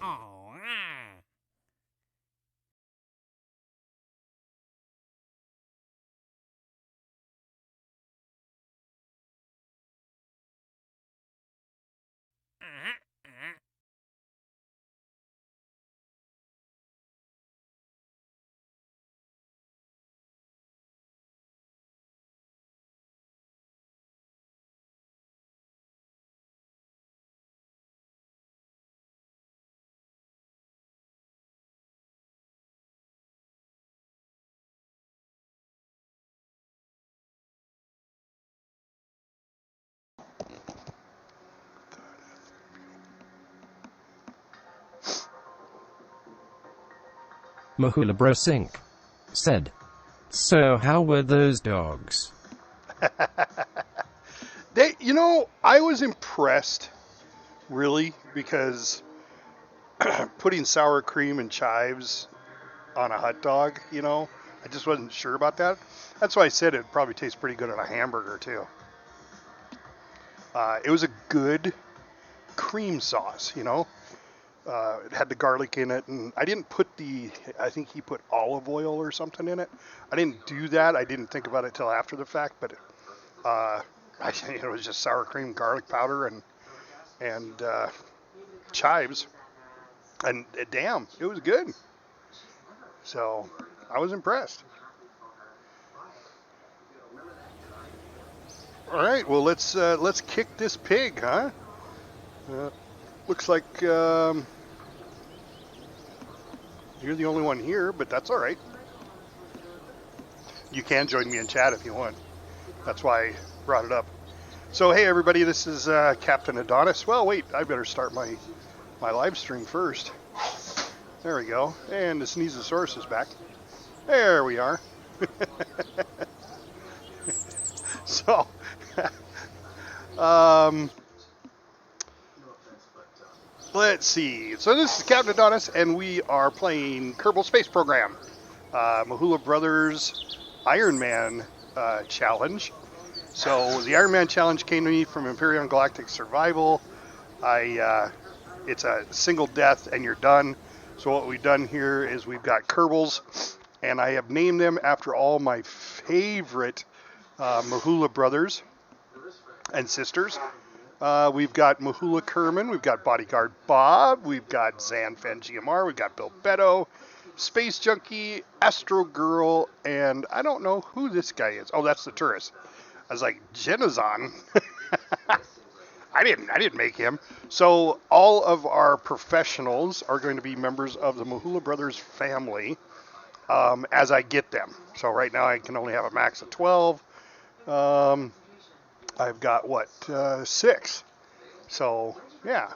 Oh, ah. Uh-huh. Mahula Bro Sync said, "So how were those dogs?" I was impressed, really, because putting sour cream and chives on a hot dog, I just wasn't sure about that. That's why I said it probably tastes pretty good on a hamburger, too. It was a good cream sauce. It had the garlic in it, and I didn't put I think he put olive oil or something in it. I didn't do that. I didn't think about it till after the fact, but it was just sour cream, garlic powder, and chives, and damn, it was good. So I was impressed. All right, well let's kick this pig, huh? Uh, Looks like you're the only one here, but that's all right. You can join me in chat if you want. That's why I brought it up. So hey everybody, this is Captain Adonis. Well, wait, I better start my live stream first. There we go. And the Sneezosaurus is back. There we are. So, let's see. So this is Captain Adonis, and we are playing Kerbal Space Program, Mahula Brothers Ironman challenge. So the Ironman challenge came to me from Imperium Galactic Survival. It's a single death and you're done. So what we've done here is we've got Kerbals, and I have named them after all my favorite Mahula brothers and sisters. We've got Mahula Kerman, we've got Bodyguard Bob, we've got Zanfan GMR, we've got Bill Beto, Space Junkie, Astro Girl, and I don't know who this guy is. Oh, that's the tourist. I was like, Genazon? I didn't make him. So all of our professionals are going to be members of the Mahula Brothers family as I get them. So right now I can only have a max of 12. I've got, 6. So, yeah.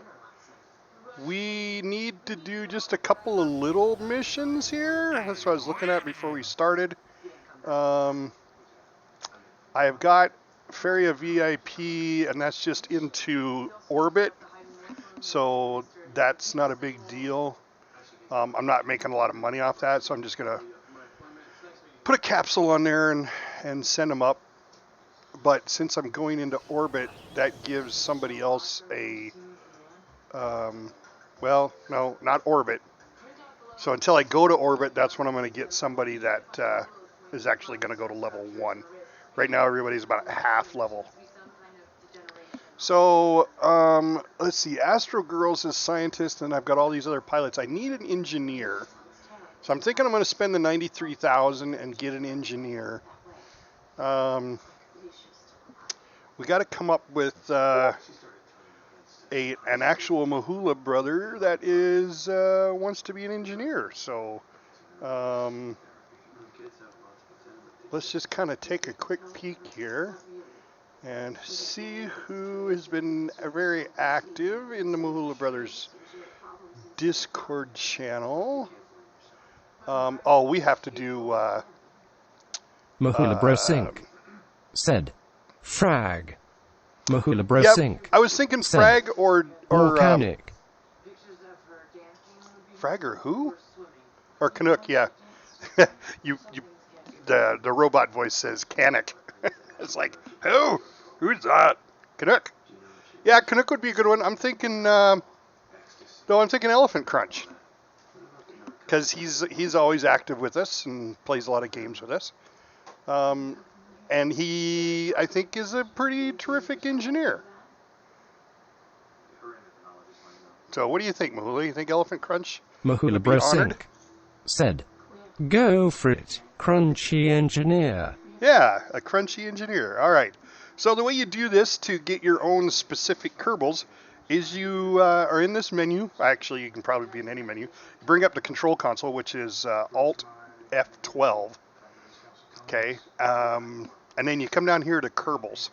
We need to do just a couple of little missions here. That's what I was looking at before we started. I have got Feria VIP, and that's just into orbit. So that's not a big deal. I'm not making a lot of money off that, so I'm just going to put a capsule on there and send them up. but since I'm going into orbit, that gives somebody else a, well, no, not orbit. So until I go to orbit, that's when I'm going to get somebody that is actually going to go to level 1. Right now, everybody's about half level. So, let's see. Astro Girls is scientist, and I've got all these other pilots. I need an engineer. So I'm thinking I'm going to spend the 93,000 and get an engineer. We got to come up with an actual Mahula brother that is wants to be an engineer. So let's just kind of take a quick peek here and see who has been very active in the Mahula Brothers Discord channel. Oh, we have to do Mahula Bro Sync said Frag. Mahula Bro Yep, Sync. I was thinking said Frag or Volcanic. Frag or who? Or Canuck, yeah. The robot voice says Canuck. It's like, who? Who's that? Canuck. Yeah, Canuck would be a good one. I'm thinking, I'm thinking Elephant Crunch. Because he's always active with us and plays a lot of games with us. And he, I think, is a pretty terrific engineer. So what do you think, Mahula? You think Elephant Crunch? Mahula Bro Sync said, go for it, crunchy engineer. Yeah, a crunchy engineer. All right. So the way you do this to get your own specific Kerbals is you are in this menu. Actually, you can probably be in any menu. You bring up the control console, which is Alt F12. Okay. And then you come down here to Kerbals.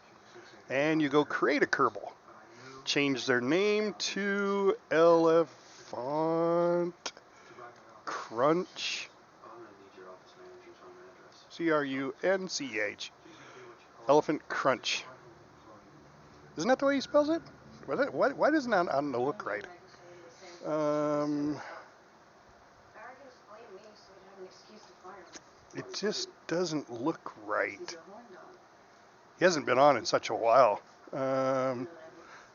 And you go create a Kerbal. Change their name to Elephant Crunch. C-R-U-N-C-H. Elephant Crunch. Isn't that the way he spells it? Why doesn't that on the look right? It just doesn't look right. He hasn't been on in such a while. I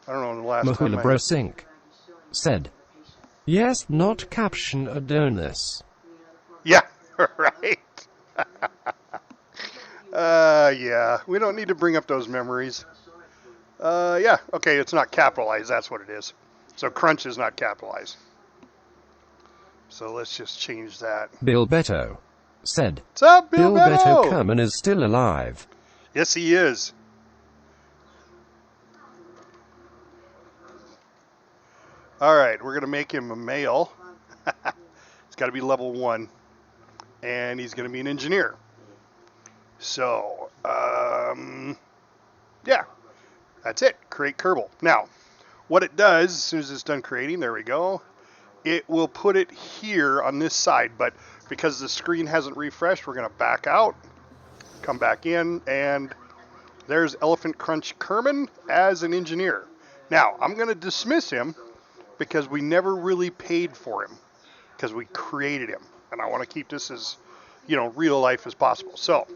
don't know the last time. Mahula Bro Sync said, yes, not caption Adonis. Yeah, right. Yeah, we don't need to bring up those memories. Yeah, okay, it's not capitalized, that's what it is. So crunch is not capitalized. So let's just change that. Bill Beto said, What's up, Bill Beto Beto? Kerman is still alive. Yes, he is. All right, we're going to make him a male. It's got to be level 1. And he's going to be an engineer. So, yeah, that's it. Create Kerbal. Now, what it does, as soon as it's done creating, there we go, it will put it here on this side. But because the screen hasn't refreshed, we're going to back out, come back in, and there's Elephant Crunch Kerman as an engineer. Now, I'm going to dismiss him because we never really paid for him because we created him. And I want to keep this as, real life as possible. So,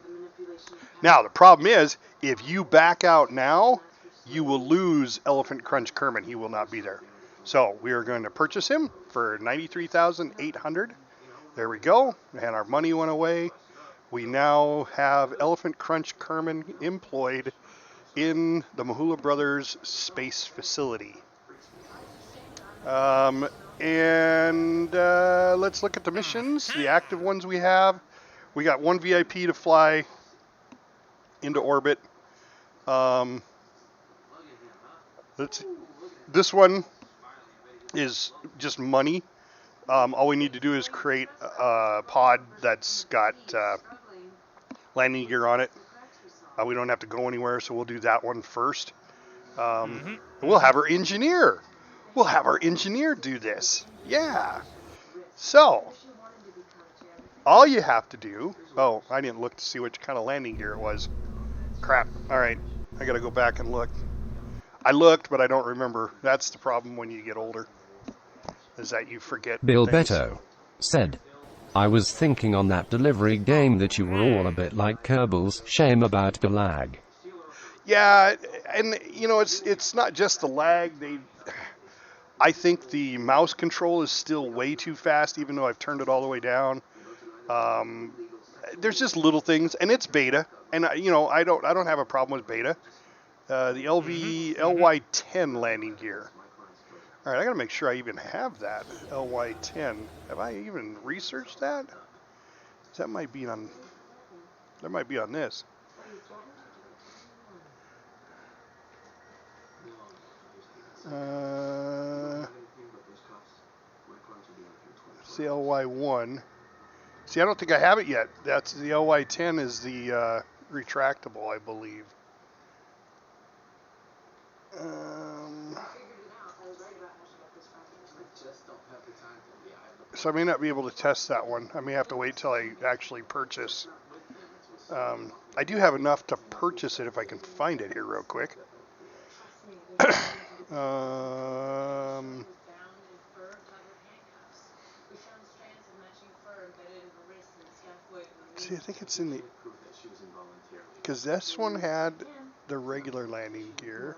now the problem is, if you back out now, you will lose Elephant Crunch Kerman. He will not be there. So, we are going to purchase him for 93,800. There we go. And our money went away. We now have Elephant Crunch Kerman employed in the Mahula Brothers space facility. Let's look at the missions, the active ones we have. We got one VIP to fly into orbit. This one is just money. All we need to do is create a pod that's got landing gear on it. We don't have to go anywhere, so we'll do that one first. We'll have our engineer. We'll have our engineer do this. Yeah. So, all you have to do... Oh, I didn't look to see which kind of landing gear it was. Crap. All right. I got to go back and look. I looked, but I don't remember. That's the problem when you get older, is that you forget Bill things. Beto said, I was thinking on that delivery game that you were all a bit like Kerbals. Shame about the lag. Yeah, and you know it's not just the lag. I think the mouse control is still way too fast, even though I've turned it all the way down. Um, there's just little things, and it's beta, and you know I don't have a problem with beta. The LY10 landing gear. All right, I gotta make sure I even have that LY10. Have I even researched that? That might be on. That might be on this. It's the LY1. See, I don't think I have it yet. That's the LY10 is the retractable, I believe. So I may not be able to test that one. I may have to wait till I actually purchase. I do have enough to purchase it if I can find it here real quick. See, I think it's in the... Because this one had the regular landing gear.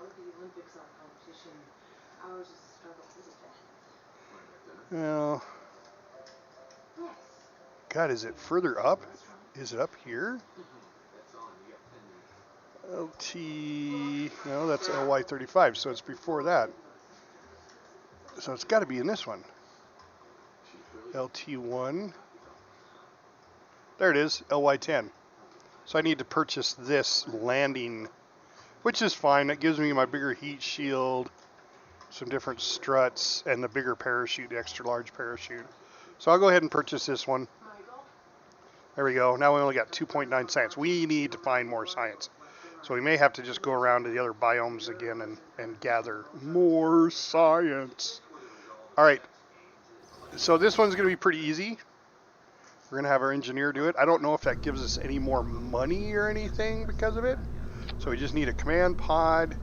Well... God, is it further up? Is it up here? LT... No, that's LY35, so it's before that. So it's got to be in this one. LT1. There it is, LY10. So I need to purchase this landing, which is fine. It gives me my bigger heat shield, some different struts, and the bigger parachute, the extra large parachute. So I'll go ahead and purchase this one. There we go. Now we only got 2.9 science. We need to find more science. So we may have to just go around to the other biomes again and gather more science. All right. So this one's going to be pretty easy. We're going to have our engineer do it. I don't know if that gives us any more money or anything because of it. So we just need a command pod.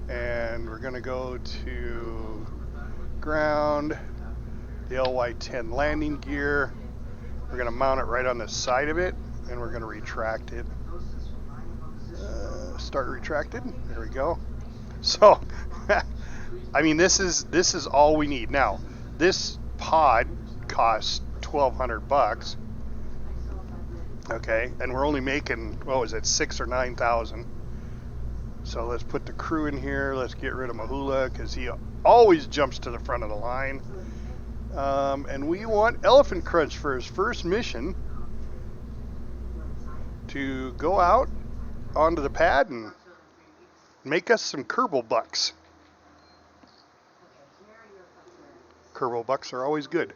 And we're going to go to ground, the LY10 landing gear. We're going to mount it right on the side of it. And we're going to retract it. Start retracted. There we go. So, I mean, this is all we need. Now, this pod costs $1,200. Okay, and we're only making, what was it, 6,000 or 9,000. So let's put the crew in here. Let's get rid of Mahula because he always jumps to the front of the line. And we want Elephant Crunch for his first mission to go out onto the pad and make us some Kerbal bucks. Kerbal bucks are always good.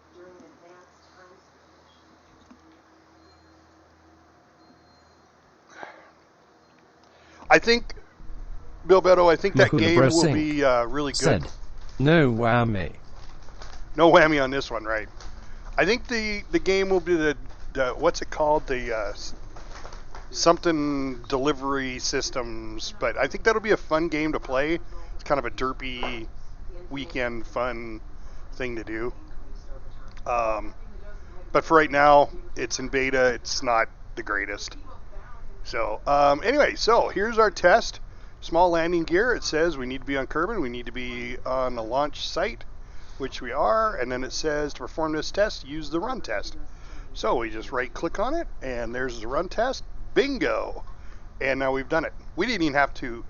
I think, Bill Beto, I think that Mahula game will Brosink be really good. Said, no whammy. No whammy on this one, right? I think the game will be the what's it called? The something delivery systems. But I think that'll be a fun game to play. It's kind of a derpy weekend fun thing to do. But for right now, it's in beta. It's not the greatest. So anyway, so here's our test. Small landing gear. It says we need to be on Kerbal. We need to be on the launch site, which we are. And then it says to perform this test, use the run test. So we just right click on it, and there's the run test. Bingo! And now we've done it. We didn't even have to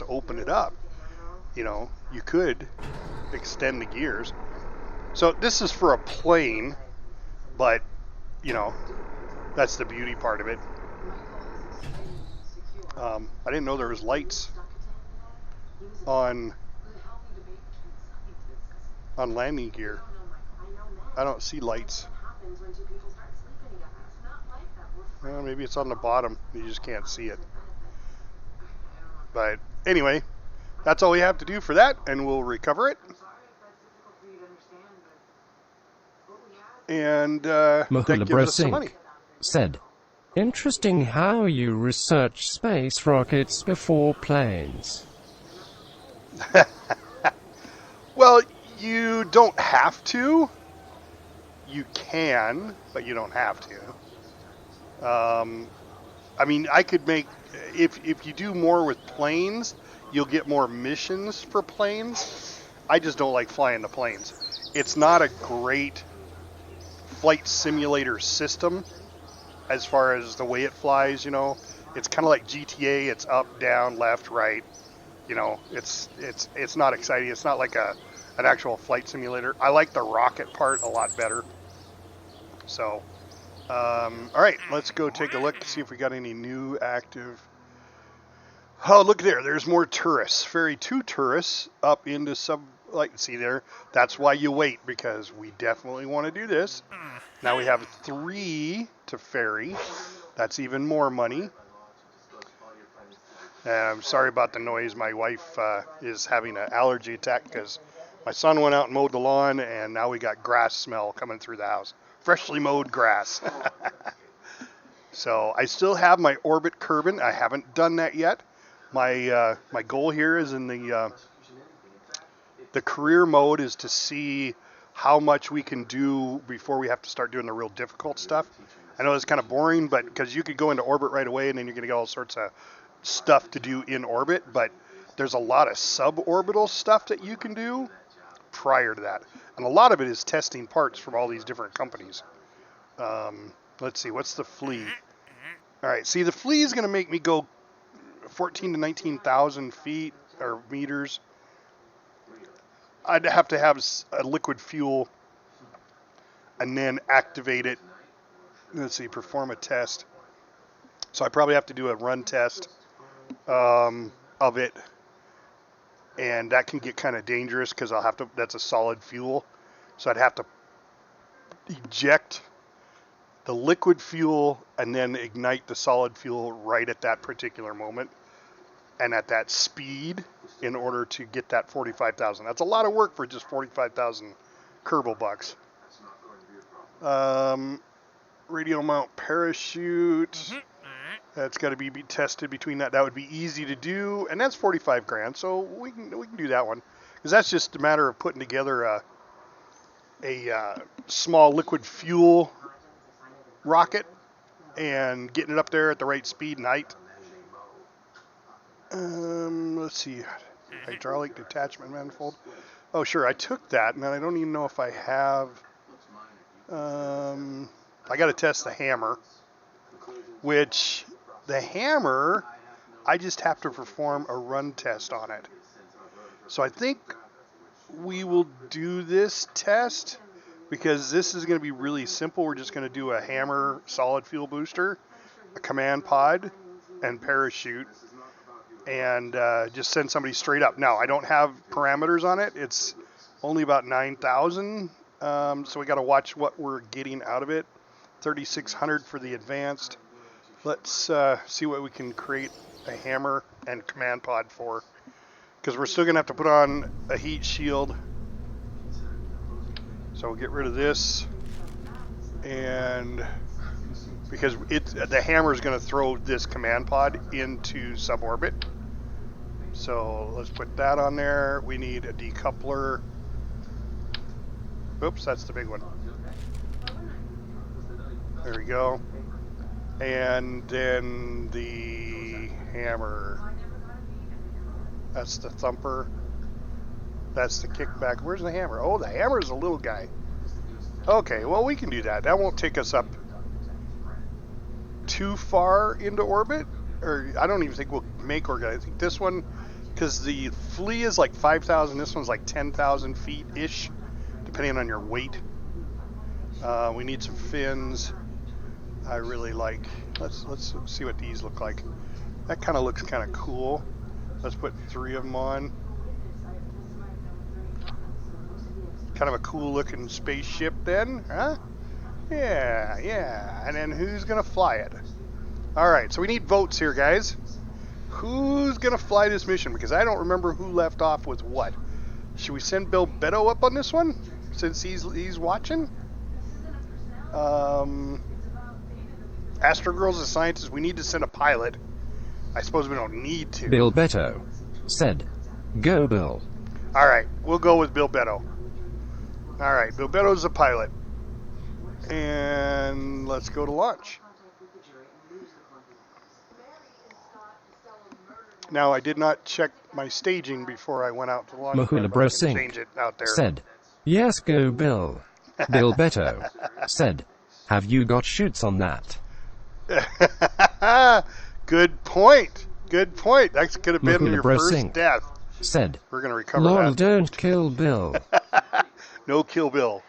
open it up. You know, you could extend the gears. So this is for a plane, but you know, that's the beauty part of it. I didn't know there was lights on landing gear. I don't see lights. Well, maybe it's on the bottom. You just can't see it. But anyway, that's all we have to do for that, and we'll recover it. And that Mahula gives us some money. Brosink said, interesting how you research space rockets before planes. Well, you don't have to. You can, but you don't have to. I mean, I could make, if you do more with planes, you'll get more missions for planes. I just don't like flying the planes. It's not a great flight simulator system as far as the way it flies, you know. It's kind of like GTA, it's up, down, left, right. You know, it's not exciting. It's not like an actual flight simulator. I like the rocket part a lot better. So, all right, let's go take a look, see if we got any new active. Oh, look there. There's more tourists. Ferry 2 tourists up into like, see there? That's why you wait, because we definitely want to do this. Now we have 3 to ferry. That's even more money. I'm sorry about the noise. My wife is having an allergy attack because my son went out and mowed the lawn, and now we got grass smell coming through the house. Freshly mowed grass. So I still have my orbit Kerbin. I haven't done that yet. My goal here is in the career mode is to see how much we can do before we have to start doing the real difficult stuff. I know it's kind of boring, but because you could go into orbit right away and then you're going to get all sorts of stuff to do in orbit, but there's a lot of suborbital stuff that you can do prior to that. And a lot of it is testing parts from all these different companies. Let's see, what's the flea? All right, see, the flea is going to make me go 14 to 19,000 feet or meters. I'd have to have a liquid fuel and then activate it. Let's see, perform a test. So I probably have to do a run test of it, and that can get kind of dangerous because I'll have to. That's a solid fuel, so I'd have to eject the liquid fuel and then ignite the solid fuel right at that particular moment and at that speed in order to get that 45,000. That's a lot of work for just 45,000 Kerbal bucks. Radial mount parachute. That's got to be tested between that. That would be easy to do, and that's 45 grand. So we can do that one because that's just a matter of putting together a small liquid fuel rocket and getting it up there at the right speed and height. Let's see, hydraulic detachment manifold. Oh, sure, I took that, and I don't even know if I have. I got to test the hammer, which the hammer, I just have to perform a run test on it. So I think we will do this test because this is going to be really simple. We're just going to do a hammer solid fuel booster, a command pod, and parachute, and just send somebody straight up. Now, I don't have parameters on it. It's only about 9,000, so we got to watch what we're getting out of it. 3,600 for the advanced. Let's see what we can create a hammer and command pod for, because we're still going to have to put on a heat shield. So we'll get rid of this, and because the hammer is going to throw this command pod into suborbit. So let's put that on there. We need a decoupler. Oops, that's the big one. There we go. And then the hammer. That's the thumper. That's the kickback. Where's the hammer? Oh, the hammer is a little guy. Okay, well, we can do that. That won't take us up too far into orbit. Or I don't even think we'll make orbit. I think this one, because the flea is like 5,000. This one's like 10,000 feet-ish, depending on your weight. We need some fins. I really like. Let's see what these look like. That kind of looks kind of cool. Let's put 3 of them on. Kind of a cool looking spaceship then, huh? Yeah. And then who's gonna fly it? All right, so we need votes here, guys. Who's gonna fly this mission? Because I don't remember who left off with what. Should we send Bill Beto up on this one since he's watching? Astro Girl's a scientist. We need to send a pilot. I suppose we don't need to. Bill Beto said, "Go Bill." All right, we'll go with Bill Beto. All right, Bill Beto's the pilot. And let's go to launch. Now, I did not check my staging before I went out to launch Mahula pad, but I Bro can Sync change it out there. said, "Yes, go Bill." Bill Beto said, "Have you got shoots on that?" Good point. Good point. That could have been Mahula your Bro first Sync death. said, We're going to recover "Lol, that. don't kill Bill." No Kill Bill.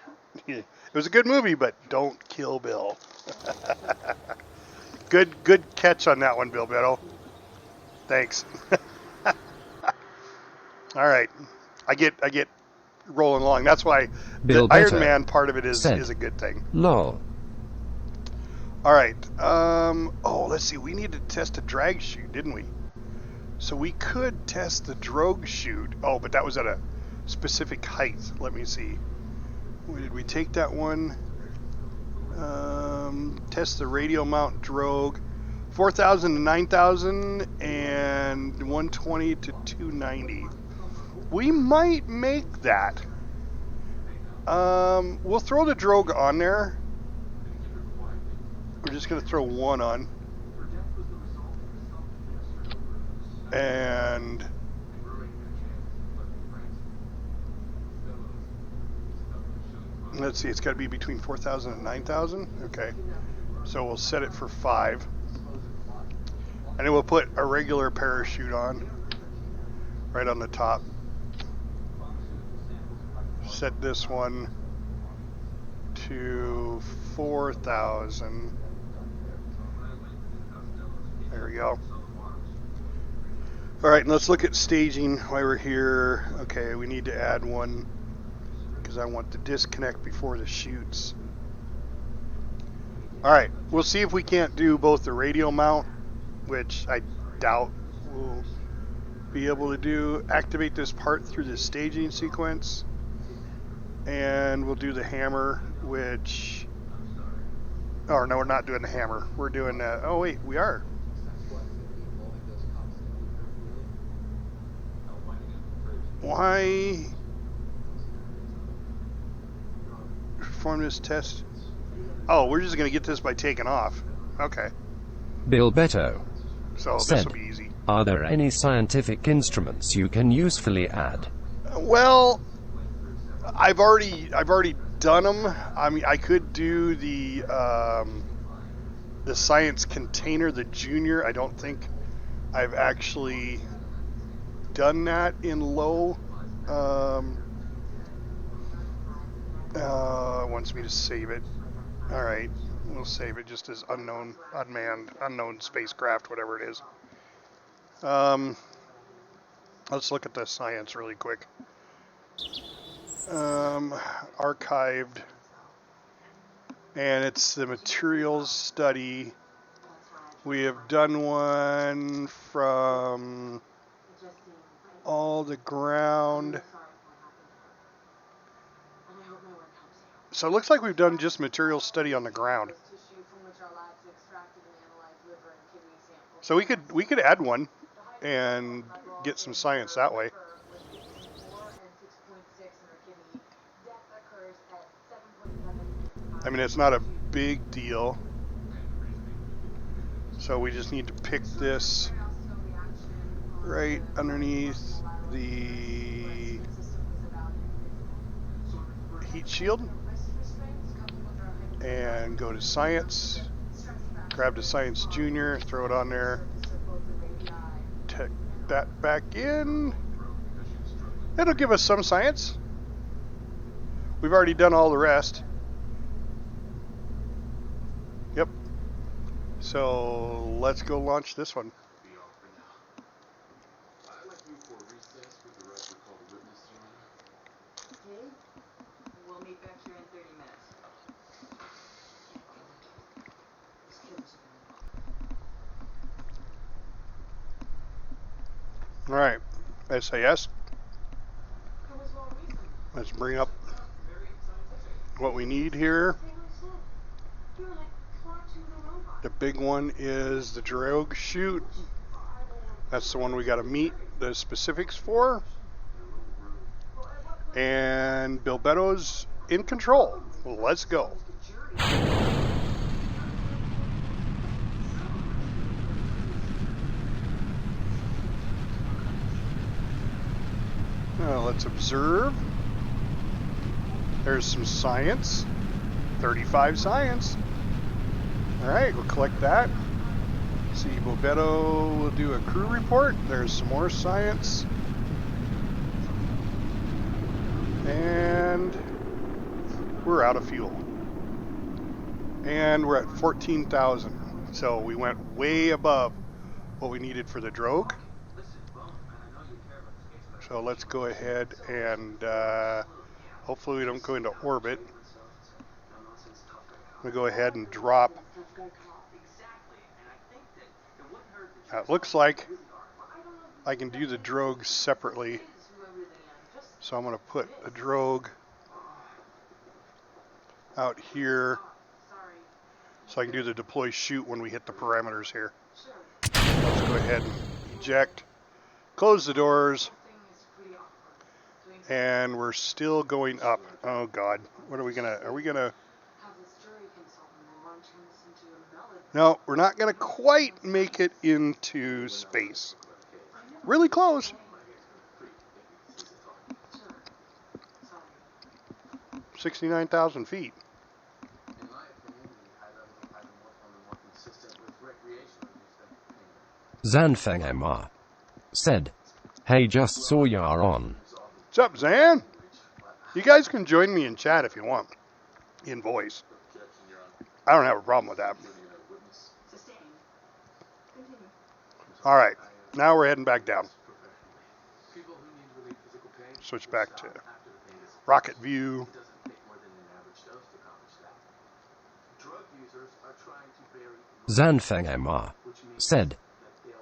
It was a good movie, but don't kill Bill. Good catch on that one, Bill Beto. Thanks. All right. I get rolling along. That's why the Bill Iron Beto Man part of it is said, a good thing. "Lol." All right. Oh, let's see. We needed to test a drag chute, didn't we? So we could test the drogue chute. Oh, but that was at a specific height. Let me see. Where did we take that one? Test the radio mount drogue. 4,000 to 9,000 and 120 to 290. We might make that. We'll throw the drogue on there. We're just going to throw one on. And let's see, it's got to be between 4,000 and 9,000. Okay. So we'll set it for 5. And then we'll put a regular parachute on right on the top. Set this one to 4,000. There we go. All right, and let's look at staging while we're here. Okay, we need to add one because I want the disconnect before the chutes. All right, we'll see if we can't do both the radio mount, which I doubt we'll be able to do. Activate this part through the staging sequence. And we'll do the hammer, which... Oh, no, we're not doing the hammer. We're doing that. Oh, wait, we are. Why perform this test? Oh, we're just going to get this by taking off. Okay. Bill Beto So this said, will be easy. "Are there any scientific instruments you can usefully add?" Well, I've already done them. I mean, I could do the science container, the junior. I don't think I've actually done that in low. Wants me to save it. All right, we'll save it just as unknown, unmanned, unknown spacecraft, whatever it is. Let's look at the science really quick. Archived, and it's the materials study. We have done one from all the ground. So it looks like we've done just materials study on the ground. So we could add one and get some science that way. I mean, it's not a big deal. So we just need to pick this right underneath the heat shield and go to science, grab the science junior, throw it on there, tuck that back in. It'll give us some science. We've already done all the rest. Yep. So let's go launch this one. All right, SAS. Let's bring up what we need here. The big one is the drogue chute. That's the one we got to meet the specifics for. And Bill Beto's in control. Let's go. let's observe. There's some science. 35 science. Alright, we'll collect that. See, Bobeto will do a crew report. There's some more science. And we're out of fuel. And we're at 14,000. So we went way above what we needed for the drogue. So let's go ahead and hopefully we don't go into orbit. I'm going to go ahead and drop. It looks like I can do the drogue separately. So I'm going to put a drogue out here so I can do the deploy shoot when we hit the parameters here. Let's go ahead and eject, close the doors, and we're still going up. Oh God, what are we gonna, no, we're not gonna quite make it into space. Really close. 69,000 feet. Zanfeng MR said, "Hey, just saw you're on." What's up, Zan? You guys can join me in chat if you want, in voice. I don't have a problem with that. All right, now we're heading back down. Switch back to rocket view. Zanfeng MR said,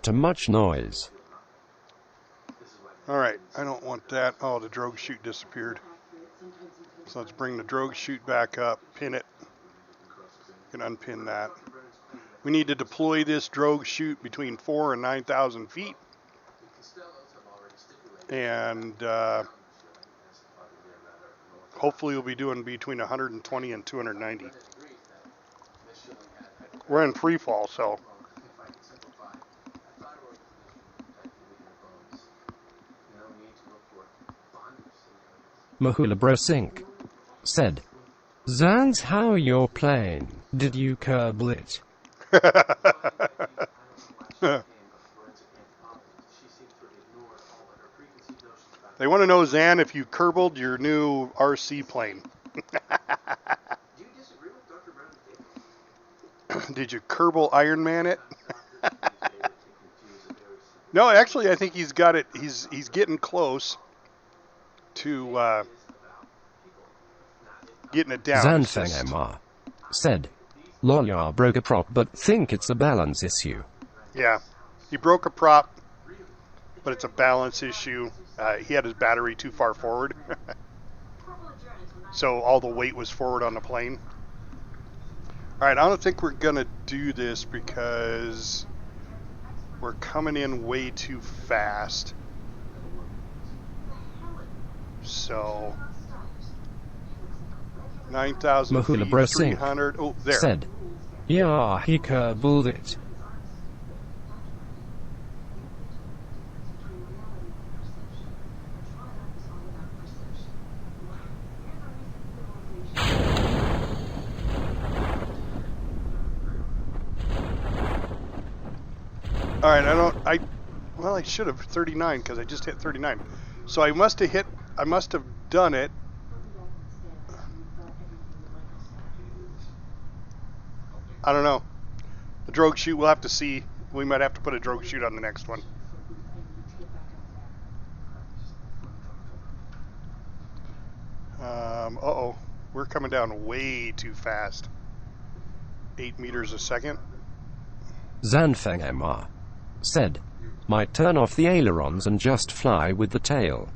"Too much noise." All right, I don't want that. Oh, the drogue chute disappeared. So let's bring the drogue chute back up, pin it. You can unpin that. We need to deploy this drogue chute between 4,000 and 9,000 feet. And hopefully we'll be doing between 120 and 290. We're in free fall, so. Mahula Brosink said, "Zans, how your plane? Did you Kerbal it?" They want to know, Zan, if you Kerbaled your new RC plane. Did you Kerbal Ironman it? No, actually, I think he's got it. He's getting close to getting it down. Zanfeng MR said, "Lolya broke a prop but think it's a balance issue." Yeah, he broke a prop, but it's a balance issue. He had his battery too far forward. So all the weight was forward on the plane. Alright, I don't think we're going to do this because we're coming in way too fast. So 9,000 Mahula feet, Brosink 300. Oh, there. said, "Yeah, he Kerbaled it." All right, well, I should have 39 because I just hit 39. So I must have done it. I don't know. The drogue chute, we'll have to see. We might have to put a drogue chute on the next one. Uh-oh, we're coming down way too fast. 8 meters a second. Zanfeng MR said, "Might turn off the ailerons and just fly with the tail."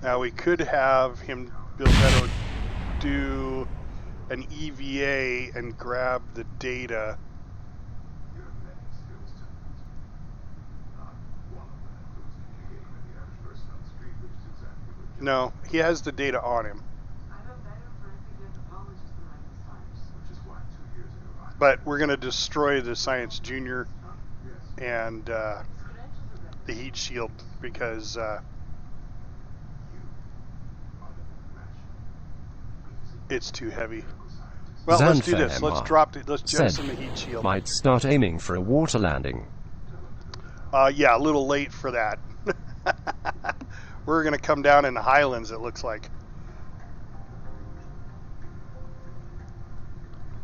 Now we could have him, Bilbetto, do an EVA and grab the data. No, he has the data on him. But we're going to destroy the Science Junior and the heat shield because it's too heavy. Well, let's do this. Let's drop it. Let's jettison the heat shield. Might start aiming for a water landing. Yeah, a little late for that. We're going to come down in the highlands, it looks like.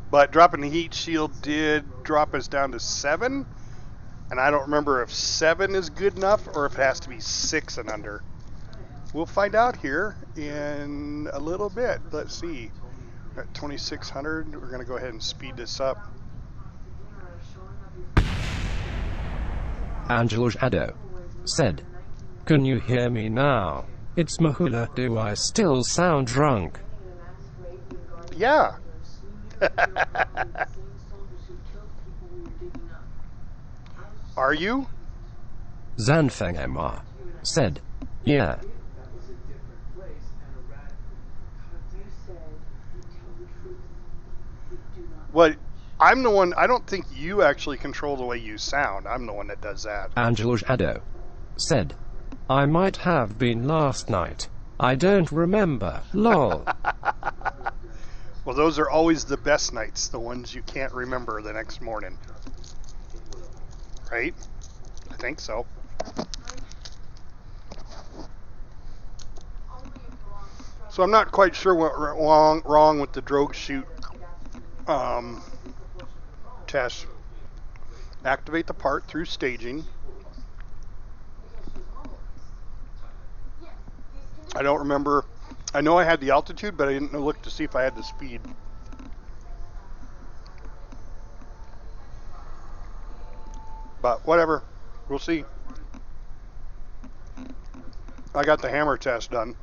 But dropping the heat shield did drop us down to 7. And I don't remember if 7 is good enough or if it has to be 6 and under. We'll find out here in a little bit. Let's see. We're at 2600. We're going to go ahead and speed this up. Angelo Shadow said, "Can you hear me now? It's Mahula. Do I still sound drunk?" Yeah. Are you? Zanfeng Emma said, "Yeah." What? I'm the one. I don't think you actually control the way you sound. I'm the one that does that. Angelo Shadow said, "I might have been last night. I don't remember. Lol." Well, those are always the best nights, the ones you can't remember the next morning. Right? I think so. So I'm not quite sure what wrong with the drogue chute test. Activate the part through staging. I don't remember. I know I had the altitude, but I didn't look to see if I had the speed. But whatever. We'll see. I got the hammer test done.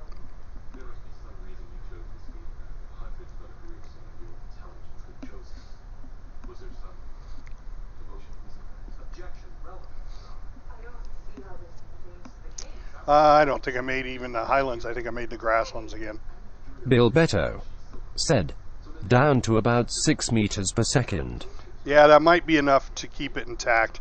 I don't think I made even the highlands. I think I made the grasslands again. Bill Beto said, "Down to about 6 meters per second." Yeah, that might be enough to keep it intact.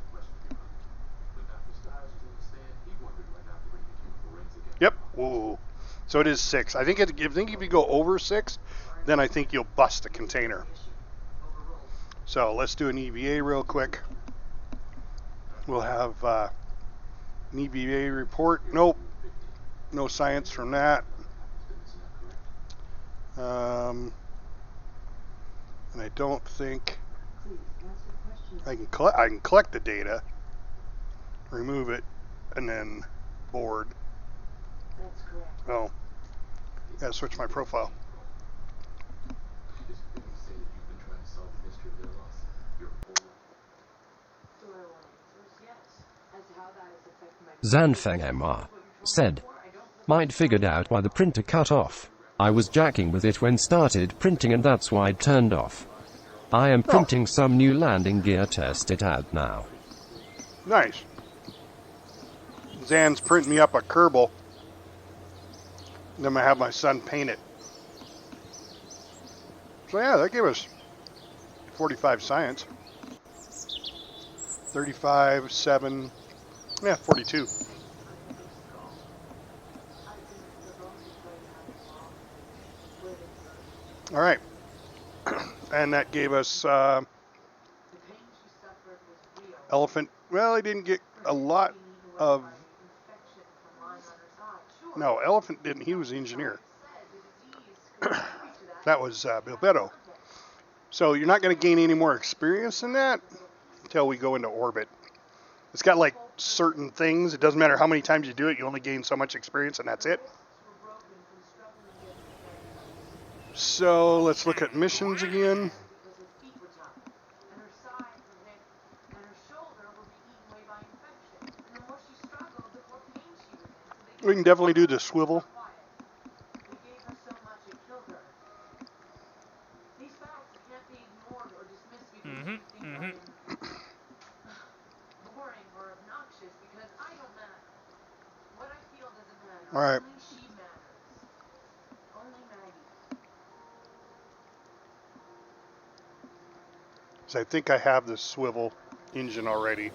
Yep. Ooh. So it is 6. I think if you go over 6, then I think you'll bust the container. So let's do an EVA real quick. We'll have an EVA report. Nope. No science from that. And I don't think I can collect the data, remove it, and then board. Oh, gotta switch my profile. Zanfeng Emma said, "Might figured out why the printer cut off. I was jacking with it when started printing and that's why it turned off. I am printing some new landing gear, test it out now." Nice. Zan's printing me up a Kerbal. Then I'm going to have my son paint it. So yeah, that gave us 45 science. 35, 7, yeah, 42. All right. And that gave us elephant. Well, he didn't get a lot of... No, elephant didn't. He was the engineer. That was Bill Beto. So you're not going to gain any more experience than that until we go into orbit. It's got like certain things. It doesn't matter how many times you do it. You only gain so much experience and that's it. So let's look at missions again. We can definitely do the swivel. All right. Because I think I have the swivel engine already.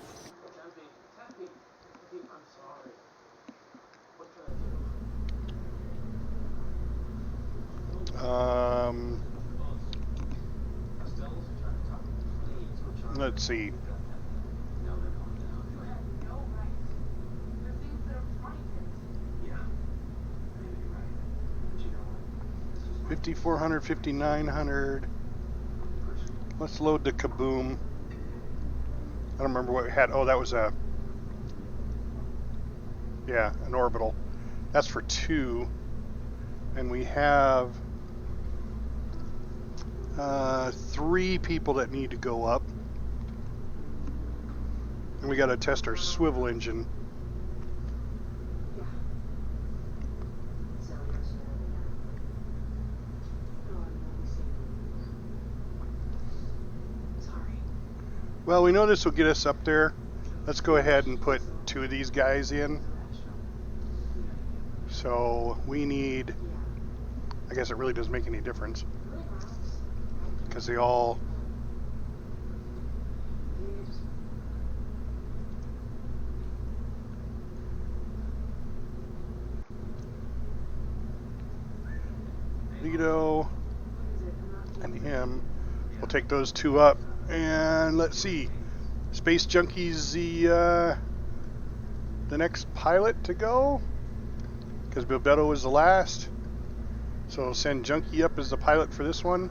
Let's see. $5,400, $5,900. Let's load the Kaboom. I don't remember what we had. Oh, that was an orbital. That's for 2. And we have 3 people that need to go up. And we got to test our swivel engine. Well, we know this will get us up there. Let's go ahead and put 2 of these guys in. So we need, I guess it really doesn't make any difference, because they all, Lido and him, we'll take those 2 up. And let's see, Space Junkie's the next pilot to go, because Bilbetto was the last. So we'll send Junkie up as the pilot for this one.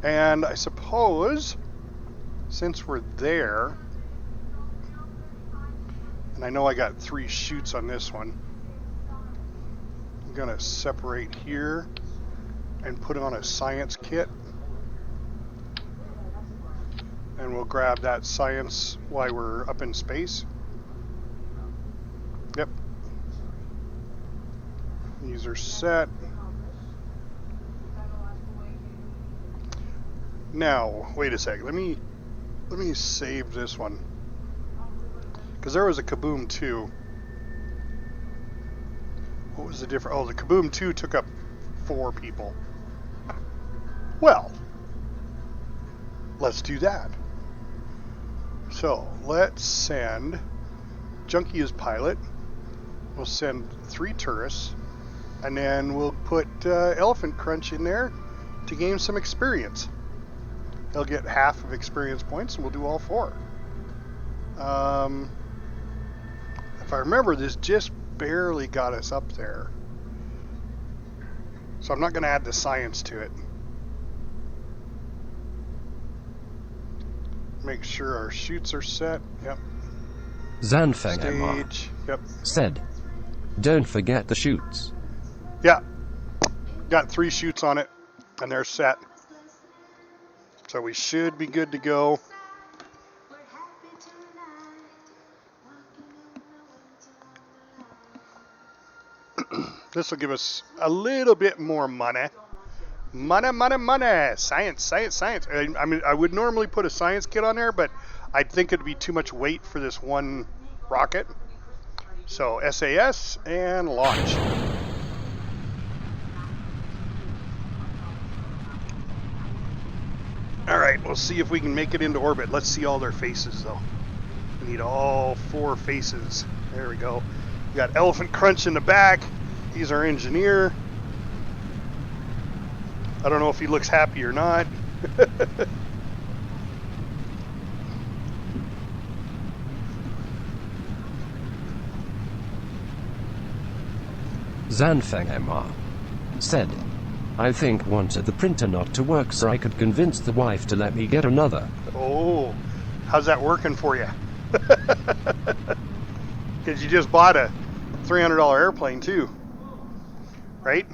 And I suppose, since we're there, and I know I got 3 chutes on this one, I'm gonna separate here and put on a science kit, and we'll grab that science while we're up in space. Yep. These are set. Now, wait a sec. Let me save this one, because there was a Kaboom 2. What was the difference? Oh, the Kaboom 2 took up 4 people. Well, let's do that. So let's send Junkie as pilot. We'll send 3 tourists, and then we'll put Elephant Crunch in there to gain some experience. They'll get half of experience points, and we'll do all 4. If I remember, this just barely got us up there, so I'm not going to add the science to it. Make sure our chutes are set. Yep. Zanfeng Emma Stage. Yep. said, "Don't forget the chutes." Yeah. Got 3 chutes on it, and they're set. So we should be good to go. This will give us a little bit more money. Money. Science. I mean, I would normally put a science kit on there, but I think it'd be too much weight for this one rocket. So SAS and launch. All right, we'll see if we can make it into orbit. Let's see all their faces, though. We need all 4 faces. There we go. We got Elephant Crunch in the back. He's our engineer. I don't know if he looks happy or not. Zanfeng Emma said, "I think wanted the printer not to work so I could convince the wife to let me get another." Oh, how's that working for you? Because you just bought a $300 airplane too, right?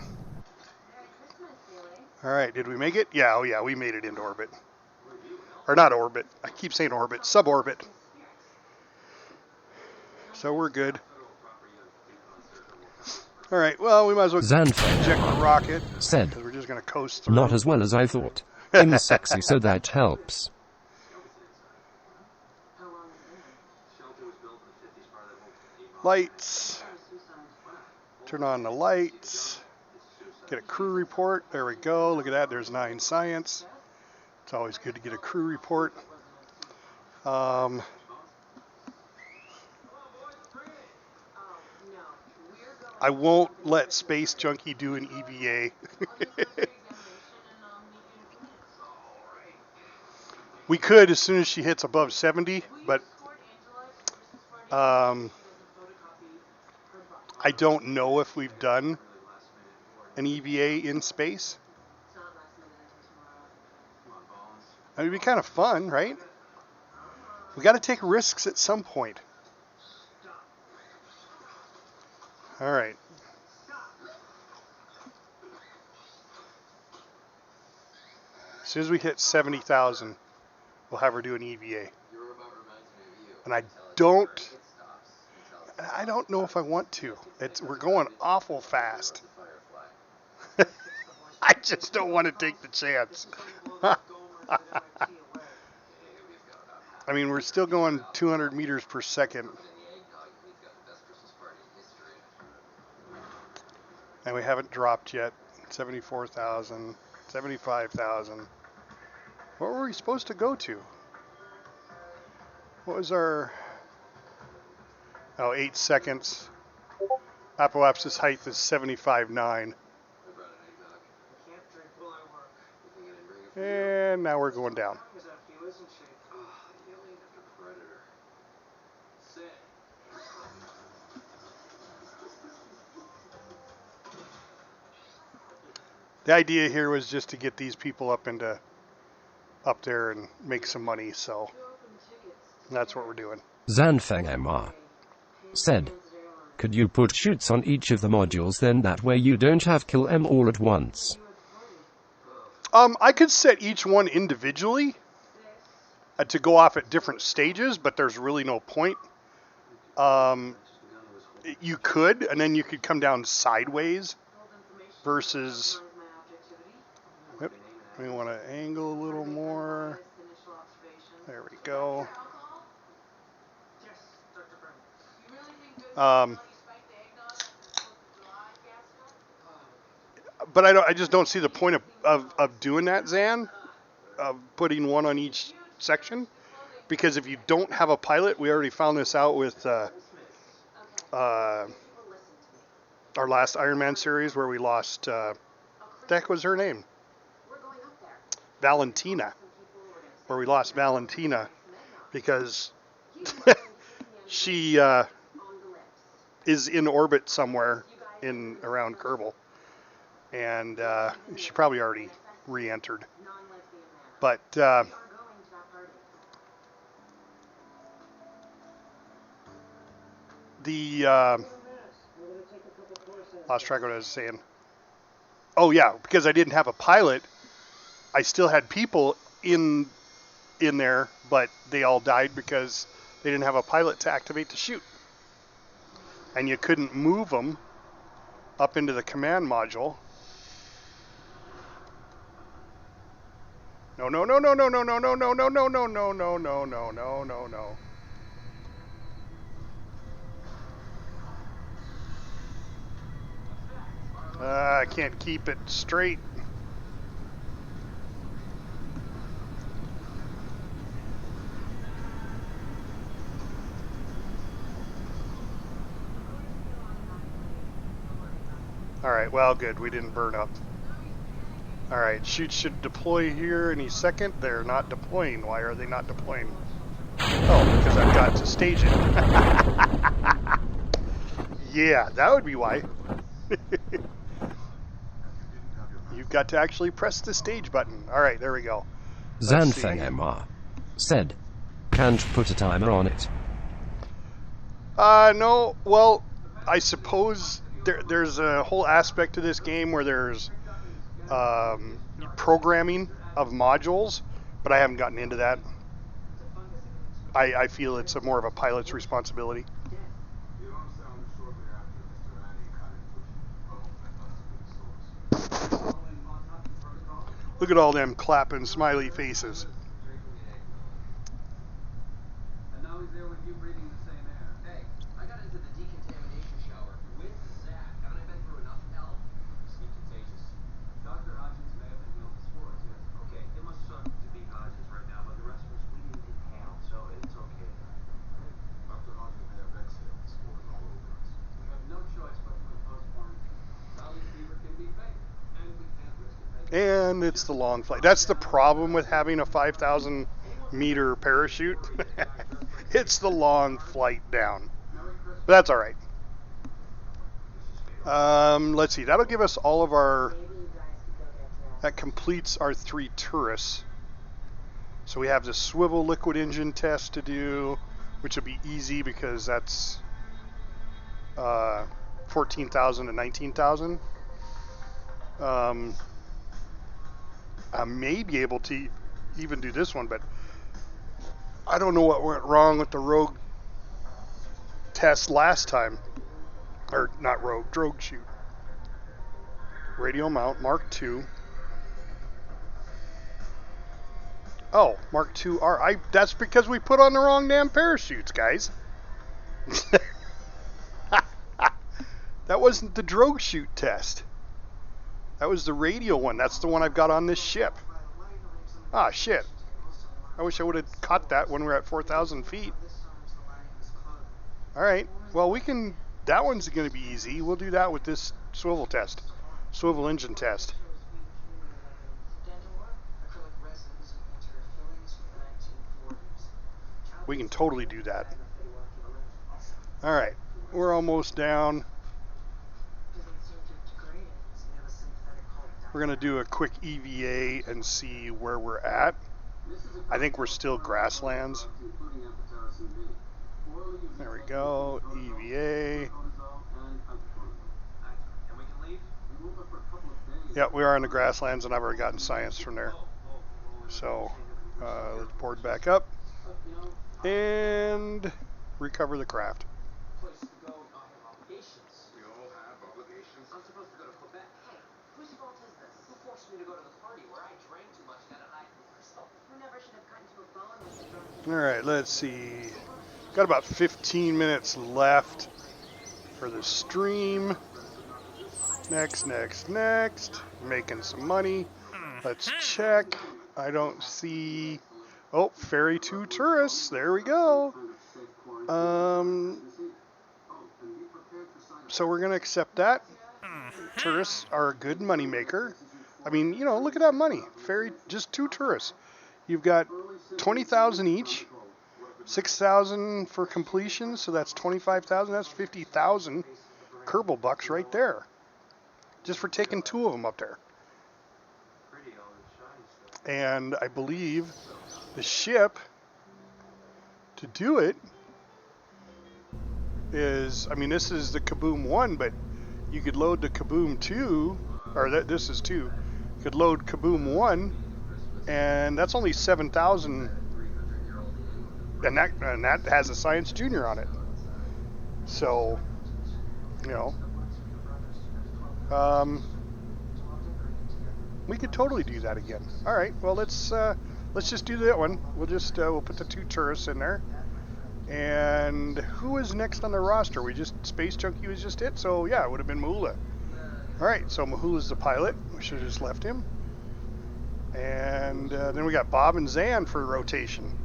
All right, did we make it? Yeah, oh yeah, we made it into orbit. Or not orbit, I keep saying orbit, suborbit. So we're good. All right, well, we might as well Zanfeng eject the rocket, said, because we're just going to coast through. "Not as well as I thought. I'm sexy, so that helps." Lights. Turn on the lights. Get a crew report. There we go. Look at that. There's 9 science. It's always good to get a crew report. I won't let Space Junkie do an EVA. We could as soon as she hits above 70, but I don't know if we've done an EVA in space. It would be kind of fun, right? We got to take risks at some point. All right. As soon as we hit 70,000, we'll have her do an EVA. And I don't know if I want to. We're going awful fast. I just don't want to take the chance. I mean, we're still going 200 meters per second. And we haven't dropped yet. 74,000, 75,000. What were we supposed to go to? What was our... Oh, 8 seconds. Apoapsis height is 75.9. And now we're going down. The idea here was just to get these people up there and make some money, so that's what we're doing. Zanfeng MR said, could you put chutes on each of the modules, then that way you don't have kill them all at once? I could set each one individually to go off at different stages, but there's really no point. You could, and then you could come down sideways versus... Yep, we want to angle a little more. There we go. But I just don't see the point of doing that, Zan, of putting one on each section, because if you don't have a pilot, we already found this out with our last Ironman series where we lost, what the heck was her name? Valentina, where we lost Valentina because she is in orbit somewhere around Kerbal. And she probably already re-entered. But lost track of what I was saying. Oh yeah, because I didn't have a pilot, I still had people in there, but they all died because they didn't have a pilot to activate the chute. And you couldn't move them up into the command module. No, no, no, no, no, no, no, no, no, no, no, no, no, no, no, no, no, no, no. I can't keep it straight. Alright, well, good. We didn't burn up. Alright, chutes should deploy here any second. They're not deploying. Why are they not deploying? Oh, because I've got to stage it. Yeah, that would be why. You've got to actually press the stage button. Alright, there we go. Zanfeng MR said, can't put a timer on it. No, well, I suppose there's a whole aspect to this game where there's programming of modules, but I haven't gotten into that. I feel it's more of a pilot's responsibility. Look at all them clapping smiley faces. And now he's there with you breathing the same air. Hey, I got into the decontamination shower with Zach. Haven't I been through enough hell? Sleep contagious. And it's the long flight. That's the problem with having a 5,000 meter parachute. It's the long flight down. But that's all right. Let's see. That'll give us all of our... That completes our 3 tourists. So we have the swivel liquid engine test to do, which will be easy because that's 14,000 to 19,000. I may be able to even do this one, but I don't know what went wrong with the Rogue test last time. Or not Rogue, Drogue shoot. Radial mount, Mark II. Oh, Mark II-R. That's because we put on the wrong damn parachutes, guys. That wasn't the Drogue shoot test. That was the radial one. That's the one I've got on this ship. Ah, shit. I wish I would have caught that when we were at 4,000 feet. Alright, well we can... That one's going to be easy. We'll do that with this swivel test. Swivel engine test. We can totally do that. Alright, we're almost down. We're going to do a quick EVA and see where we're at. I think we're still grasslands. There we go, EVA. Yeah, we are in the grasslands, and I've already gotten science from there. So, let's board back up and recover the craft. Alright, let's see. Got about 15 minutes left for the stream. Next. Making some money. Let's check. I don't see... Oh, ferry 2 tourists. There we go. So we're going to accept that. Tourists are a good money maker. I mean, you know, look at that money. Ferry, just 2 tourists. You've got 20,000 each. 6,000 for completion, so that's 25,000. That's 50,000 Kerbal bucks right there, just for taking 2 of them up there. And I believe the ship to do it is, I mean, this is the Kaboom 1, but you could load the Kaboom 2, or this is 2. You could load Kaboom 1, and that's only 7,000. And that has a Science Junior on it. So, you know, we could totally do that again. All right, well let's just do that one. We'll just we'll put the 2 tourists in there. And who is next on the roster? Space Junkie was just it. So yeah, it would have been Mahula. All right, so Mahula's the pilot. We should have just left him. And then we got Bob and Zan for rotation.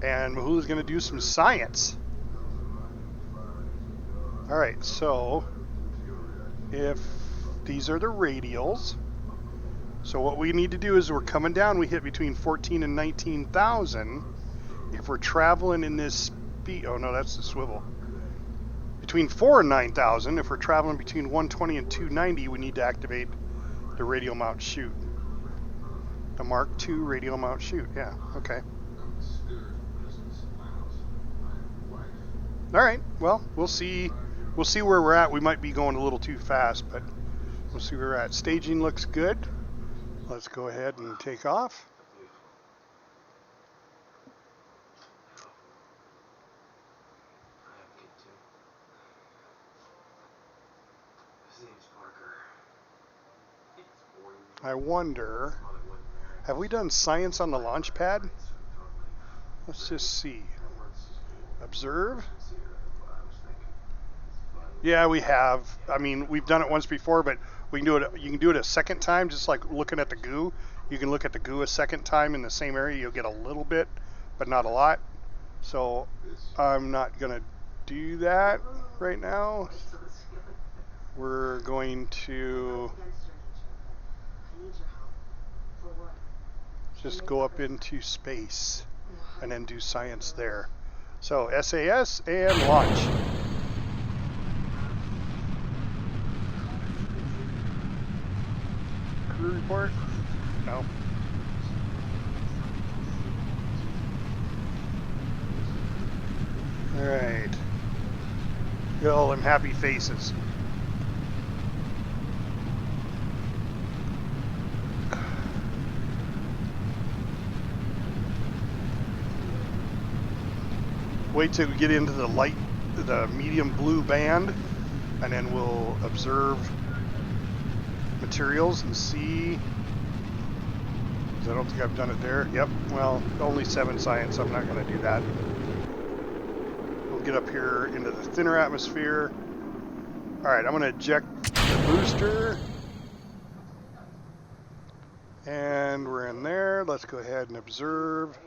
And Mahula's going to do some science. Alright, so if these are the radials, so what we need to do is we're coming down, we hit between 14 and 19,000. If we're traveling in this speed, oh no, that's the swivel. Between 4 and 9,000, if we're traveling between 120 and 290, we need to activate the radial mount chute. The Mark II radial mount chute, yeah, okay. Alright, well, we'll see where we're at. We might be going a little too fast, but we'll see where we're at. Staging looks good. Let's go ahead and take off. I wonder, have we done science on the launch pad? Let's just see. Observe. Yeah, we have. I mean, we've done it once before, but we can do it. You can do it a second time, just like looking at the goo. You can look at the goo a second time in the same area. You'll get a little bit, but not a lot. So I'm not gonna do that right now. We're going to just go up into space and then do science there. So SAS and launch. Crew report? No. Alright. Get all them happy faces. Wait till we get into the light, the medium blue band, and then we'll observe materials and see. I don't think I've done it there. Yep, well, only 7 science, so I'm not going to do that. We'll get up here into the thinner atmosphere. Alright, I'm going to eject the booster. And we're in there. Let's go ahead and observe.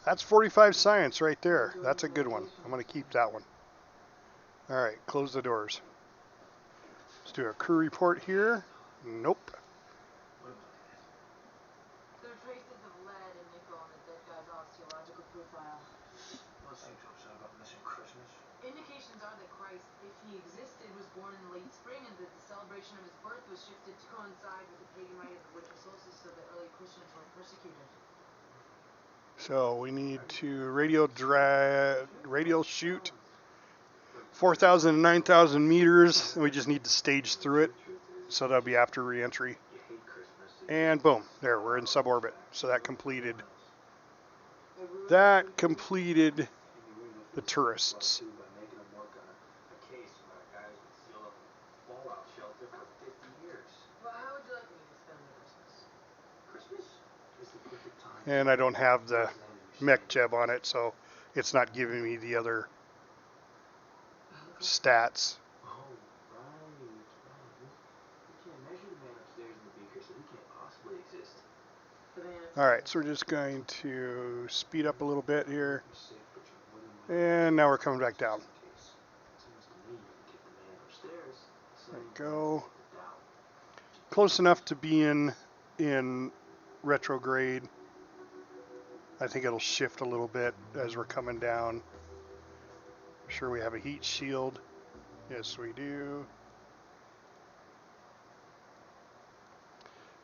That's 45 science right there. That's a good one. I'm going to keep that one. Alright, close the doors. Let's do a crew report here. Nope. There are traces of lead and nickel on the dead guy's osteological profile. What seems to have said about missing Christmas? Indications are that Christ, if he existed, was born in the late spring and that the celebration of his birth was shifted to coincide with the pagan rite of the winter solstice so that early Christians were persecuted. So we need to radio shoot 4,000 and 9,000 meters, and we just need to stage through it. So that'll be after re-entry. And boom, there, we're in suborbit. So that completed the tourists. Well, how would you like me to spend Christmas? And I don't have the mech jeb on it, so it's not giving me the other stats. Alright, so we're just going to speed up a little bit here. And now we're coming back down. There we go. Close enough to be in retrograde. I think it'll shift a little bit as we're coming down. I'm sure we have a heat shield. Yes, we do.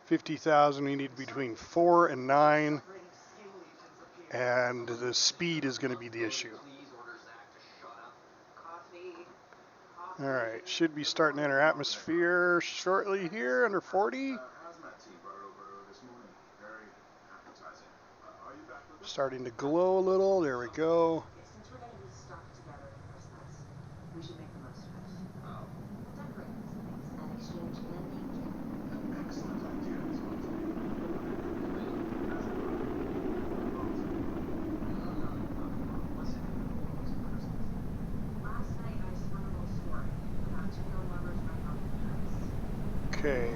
50,000, we need between 4 and 9. And the speed is going to be the issue. Alright, should be starting to enter atmosphere shortly here, under 40. Starting to glow a little, there we go. Since we're going to be stuck together at Christmas, we should make the most of it. Decorate these things and exchange candy. Excellent idea. Last night I spun a little story about 2 young lovers running off the Okay.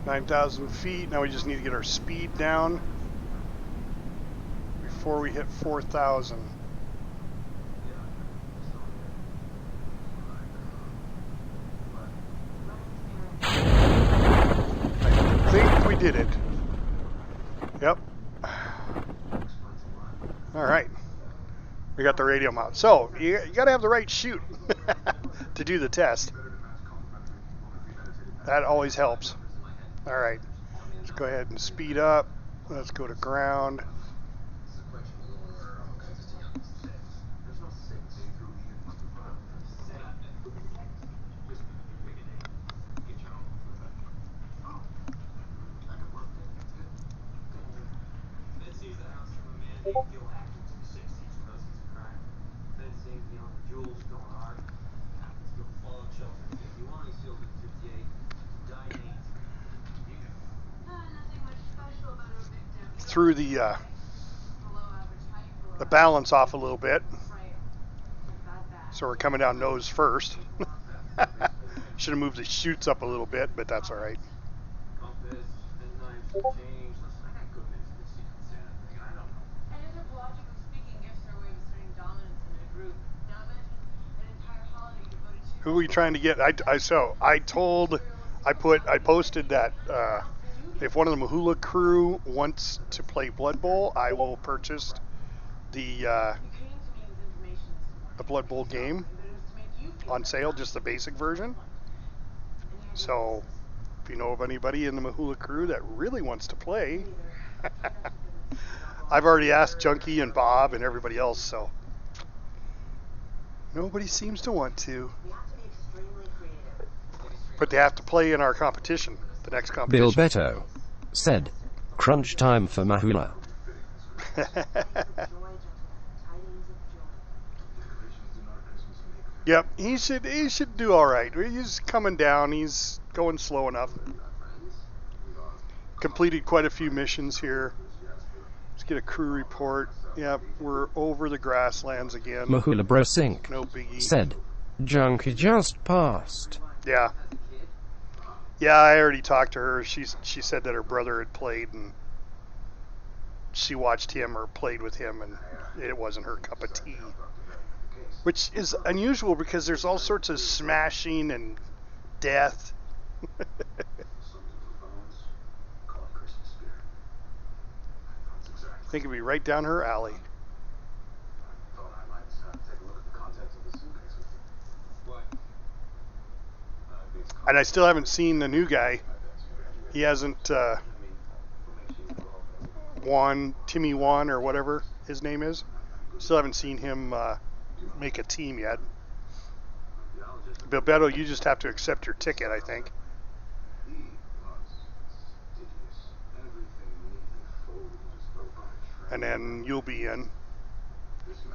9,000 feet, now we just need to get our speed down before we hit 4,000. I think we did it. Yep. Alright. We got the radio mount. So, you got to have the right chute to do the test. That always helps. Alright. Let's go ahead and speed up. Let's go to ground. Threw the balance off a little bit, so we're coming down nose first. Should have moved the chutes up a little bit, but that's all right. Who are we trying to get? I posted that If one of the Mahula crew wants to play Blood Bowl, I will purchase the Blood Bowl game on sale, just the basic version. So if you know of anybody in the Mahula crew that really wants to play, I've already asked Junkie and Bob and everybody else, so nobody seems to want to. But they have to play in our competition, the next Bill competition. Beto said, crunch time for Mahula. Yep, he should do all right. He's coming down. He's going slow enough. Completed quite a few missions here. Let's get a crew report. Yep, we're over the grasslands again. Mahula Bro Sync No biggie. said, Junkie just passed. Yeah. Yeah, I already talked to her. She said that her brother had played and she watched him or played with him and it wasn't her cup of tea. Which is unusual because there's all sorts of smashing and death. I think it'd be right down her alley. And I still haven't seen the new guy. He hasn't Timmy Wan or whatever his name is. Still haven't seen him make a team yet. Beto, you just have to accept your ticket, I think. And then you'll be in.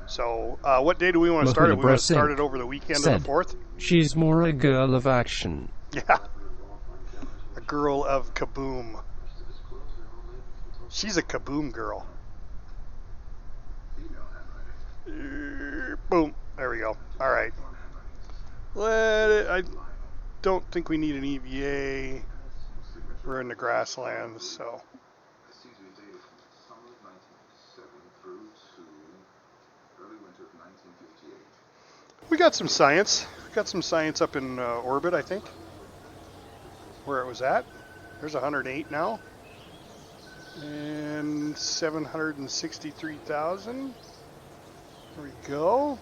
So, what day do we want to start it? We want to start it over the weekend of the 4th? She's more a girl of action. Yeah. A girl of kaboom. She's a kaboom girl. Boom. There we go. All right. I don't think we need an EVA. We're in the grasslands, so. We got some science. Got some science up in orbit, I think. Where it was at. There's 108 now. And 763,000. There we go.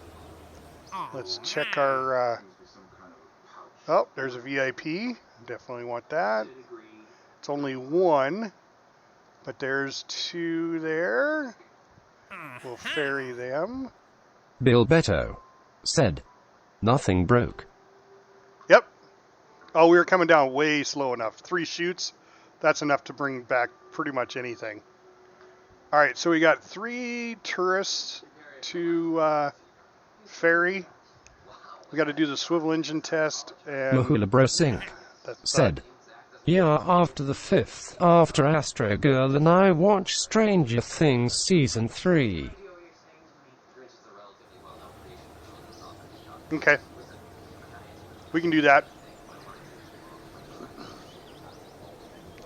Let's check our... oh, there's a VIP. Definitely want that. It's only one. But there's two there. We'll ferry them. Bill Beto said, nothing broke. Yep. Oh, we were coming down way slow enough. 3 shoots. That's enough to bring back pretty much anything. All right, so we got 3 tourists to ferry. We got to do the swivel engine test. And Mahula Bro Sync said, yeah, after the 5th, after Astro Girl and I watched Stranger Things Season 3. Okay. We can do that.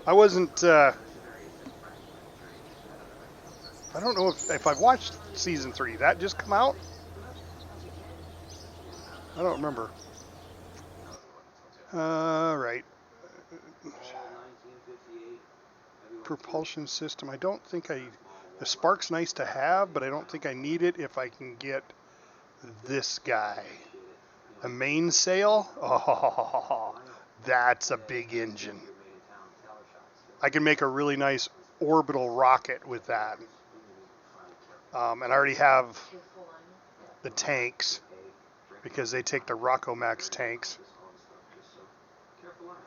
I wasn't, I don't know if I've watched Season 3. That just come out? I don't remember. Right. Propulsion system. I don't think the spark's nice to have, but I don't think I need it if I can get this guy. A mainsail? Oh, that's a big engine. I can make a really nice orbital rocket with that. And I already have the tanks because they take the Rockomax tanks.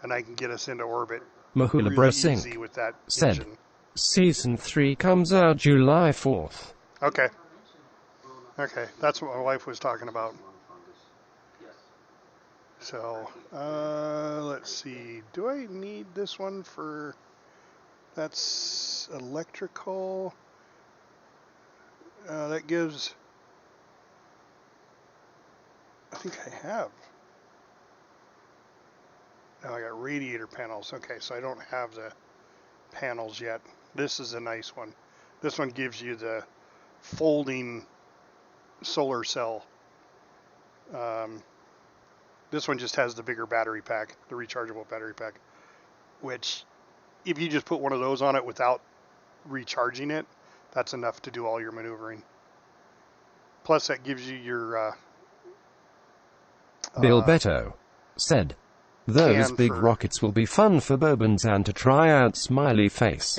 And I can get us into orbit Mahula Bro Sync with that said, engine. Season 3 comes out July 4th. Okay. Okay, that's what my wife was talking about. So, let's see. Do I need this one for... That's electrical. That gives... I think I have. Now I got radiator panels. Okay, so I don't have the panels yet. This is a nice one. This one gives you the folding solar cell. This one just has the bigger battery pack, the rechargeable battery pack, which if you just put one of those on it without recharging it, that's enough to do all your maneuvering. Plus, that gives you your Bill Beto said, "Those can big for- rockets will be fun for Bobanzan to try out." Smiley face.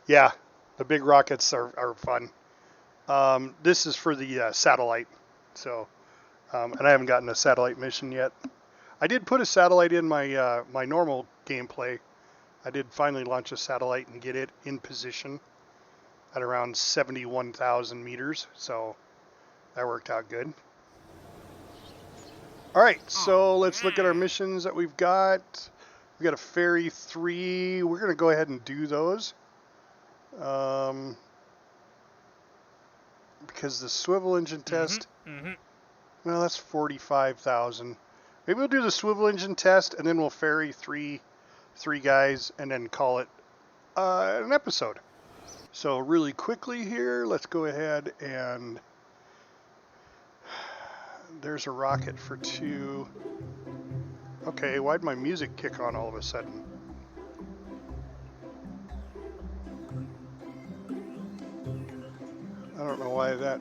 yeah, the big rockets are fun. This is for the satellite, so and I haven't gotten a satellite mission yet. I did put a satellite in my my normal gameplay. I did finally launch a satellite and get it in position at around 71,000 meters, so that worked out good. All right, so let's look at our missions that we've got. We got a ferry 3. We're going to go ahead and do those. Because the swivel engine test, well, that's 45,000. Maybe we'll do the swivel engine test and then we'll ferry three guys and then call it an episode. So really quickly here, let's go ahead and there's a rocket for 2. Okay, why'd my music kick on all of a sudden? I don't know why that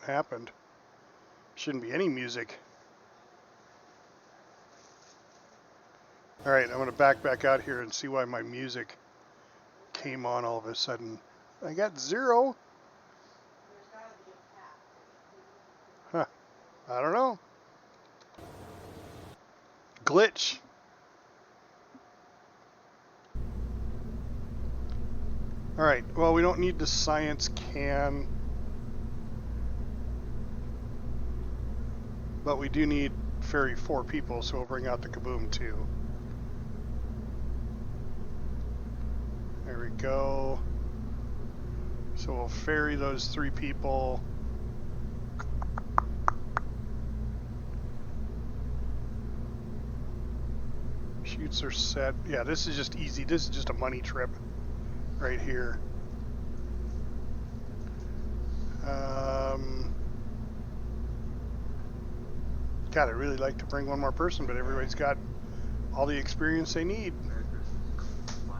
happened. Shouldn't be any music. All right, I'm going to back out here and see why my music came on all of a sudden. I got 0. Huh. I don't know. Glitch. All right, well, we don't need the science can, but we do need ferry 4 people, so we'll bring out the kaboom too. There we go. So we'll ferry those 3 people. Chutes are set. Yeah, this is just easy. This is just a money trip right here. God, I'd really like to bring one more person, but everybody's got all the experience they need.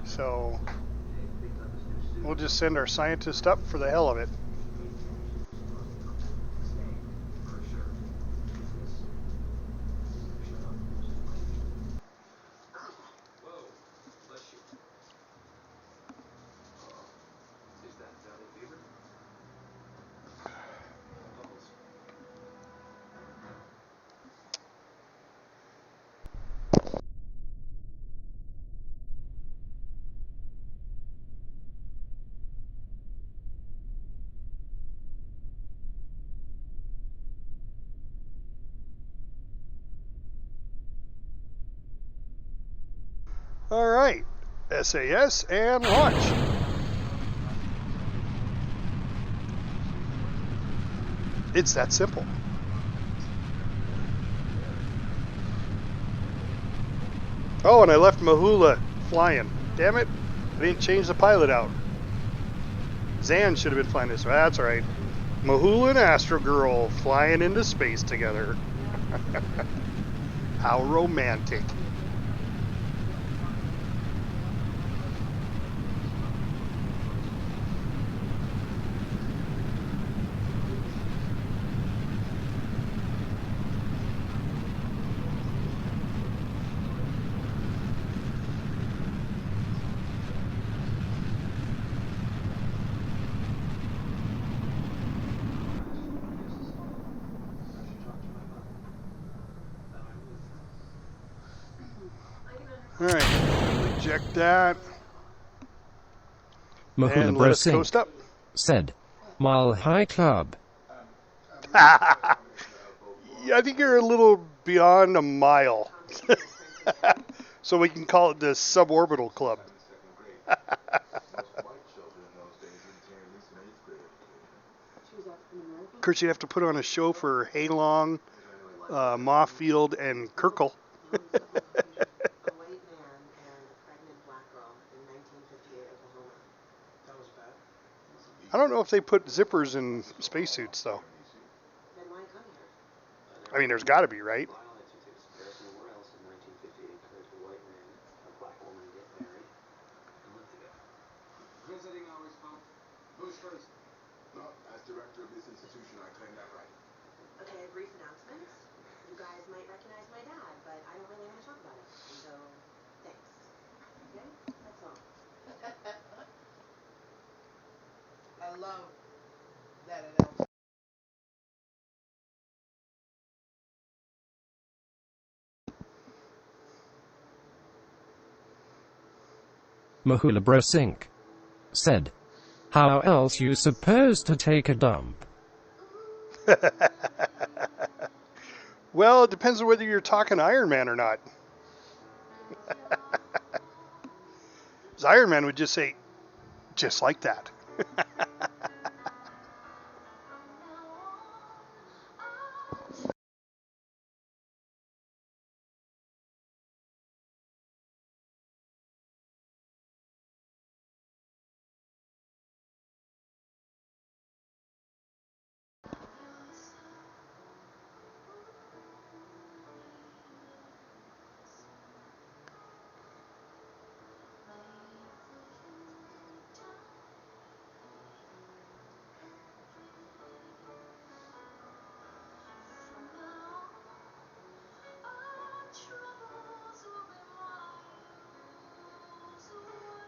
So we'll just send our scientist up for the hell of it. All right, SAS and launch. It's that simple. Oh, and I left Mahula flying. Damn it, I didn't change the pilot out. Zan should have been flying this. That's all right. Mahula and Astro Girl flying into space together. How romantic. All right, eject that. Mahula And let Bro us Singh coast up. said, "Mile High Club." Yeah, I think you're a little beyond a mile. So we can call it the suborbital club. Of course, you have to put on a show for Halong, Mofffield, and Kirkle. A white man and a pregnant black girl in 1958 Oklahoma. That was bad. I don't know if they put zippers in spacesuits, though. Then why come here? I mean, there's got to be, right? Who's first? No, as director of this institution, I claim that right. Okay, brief announcements. You guys might recognize my dad, but I don't really want to talk about it. So, thanks. Okay? That's all. I love that announcement. Mahula Bro Sink said, "How else you supposed to take a dump?" Well, it depends on whether you're talking Iron Man or not. 'Cause Iron Man would just say, just like that.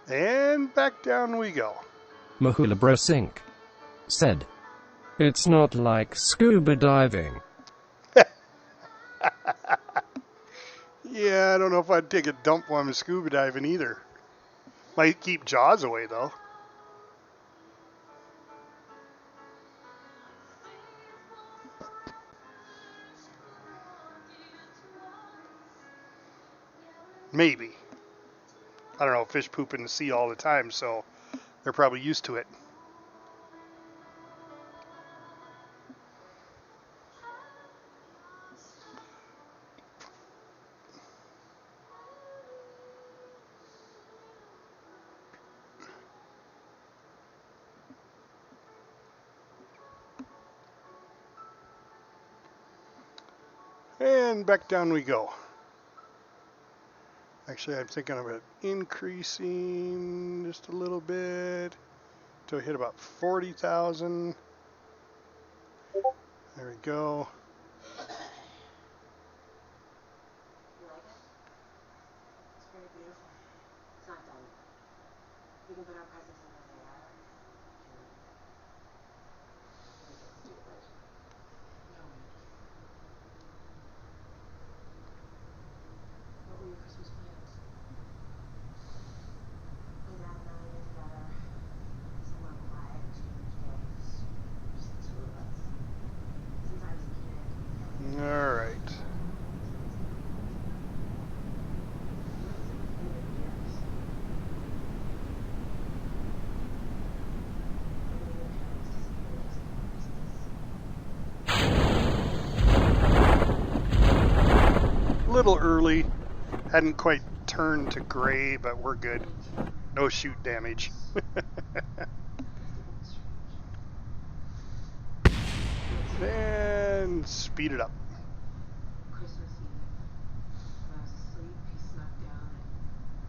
And back down we go. Mahula Bro Sink said, "It's not like scuba diving." Yeah, I don't know if I'd take a dump while I'm scuba diving either. Might keep Jaws away though. Maybe. I don't know, fish poop in the sea all the time, so they're probably used to it. And back down we go. Actually, I'm thinking of it increasing just a little bit until we hit about 40,000. There we go. You like it? It's pretty beautiful. It's not done. We can put our presents in as they are. And we can do it right. No way. What were your Christmas plans? My dad and I get together. Somewhere quiet, exchange gifts. Just the two of us. Since I was a kid. All right. A little early. Hadn't quite turned to gray, but we're good. No shoot damage. And speed it up. Christmas Eve, when I was asleep, he snuck down and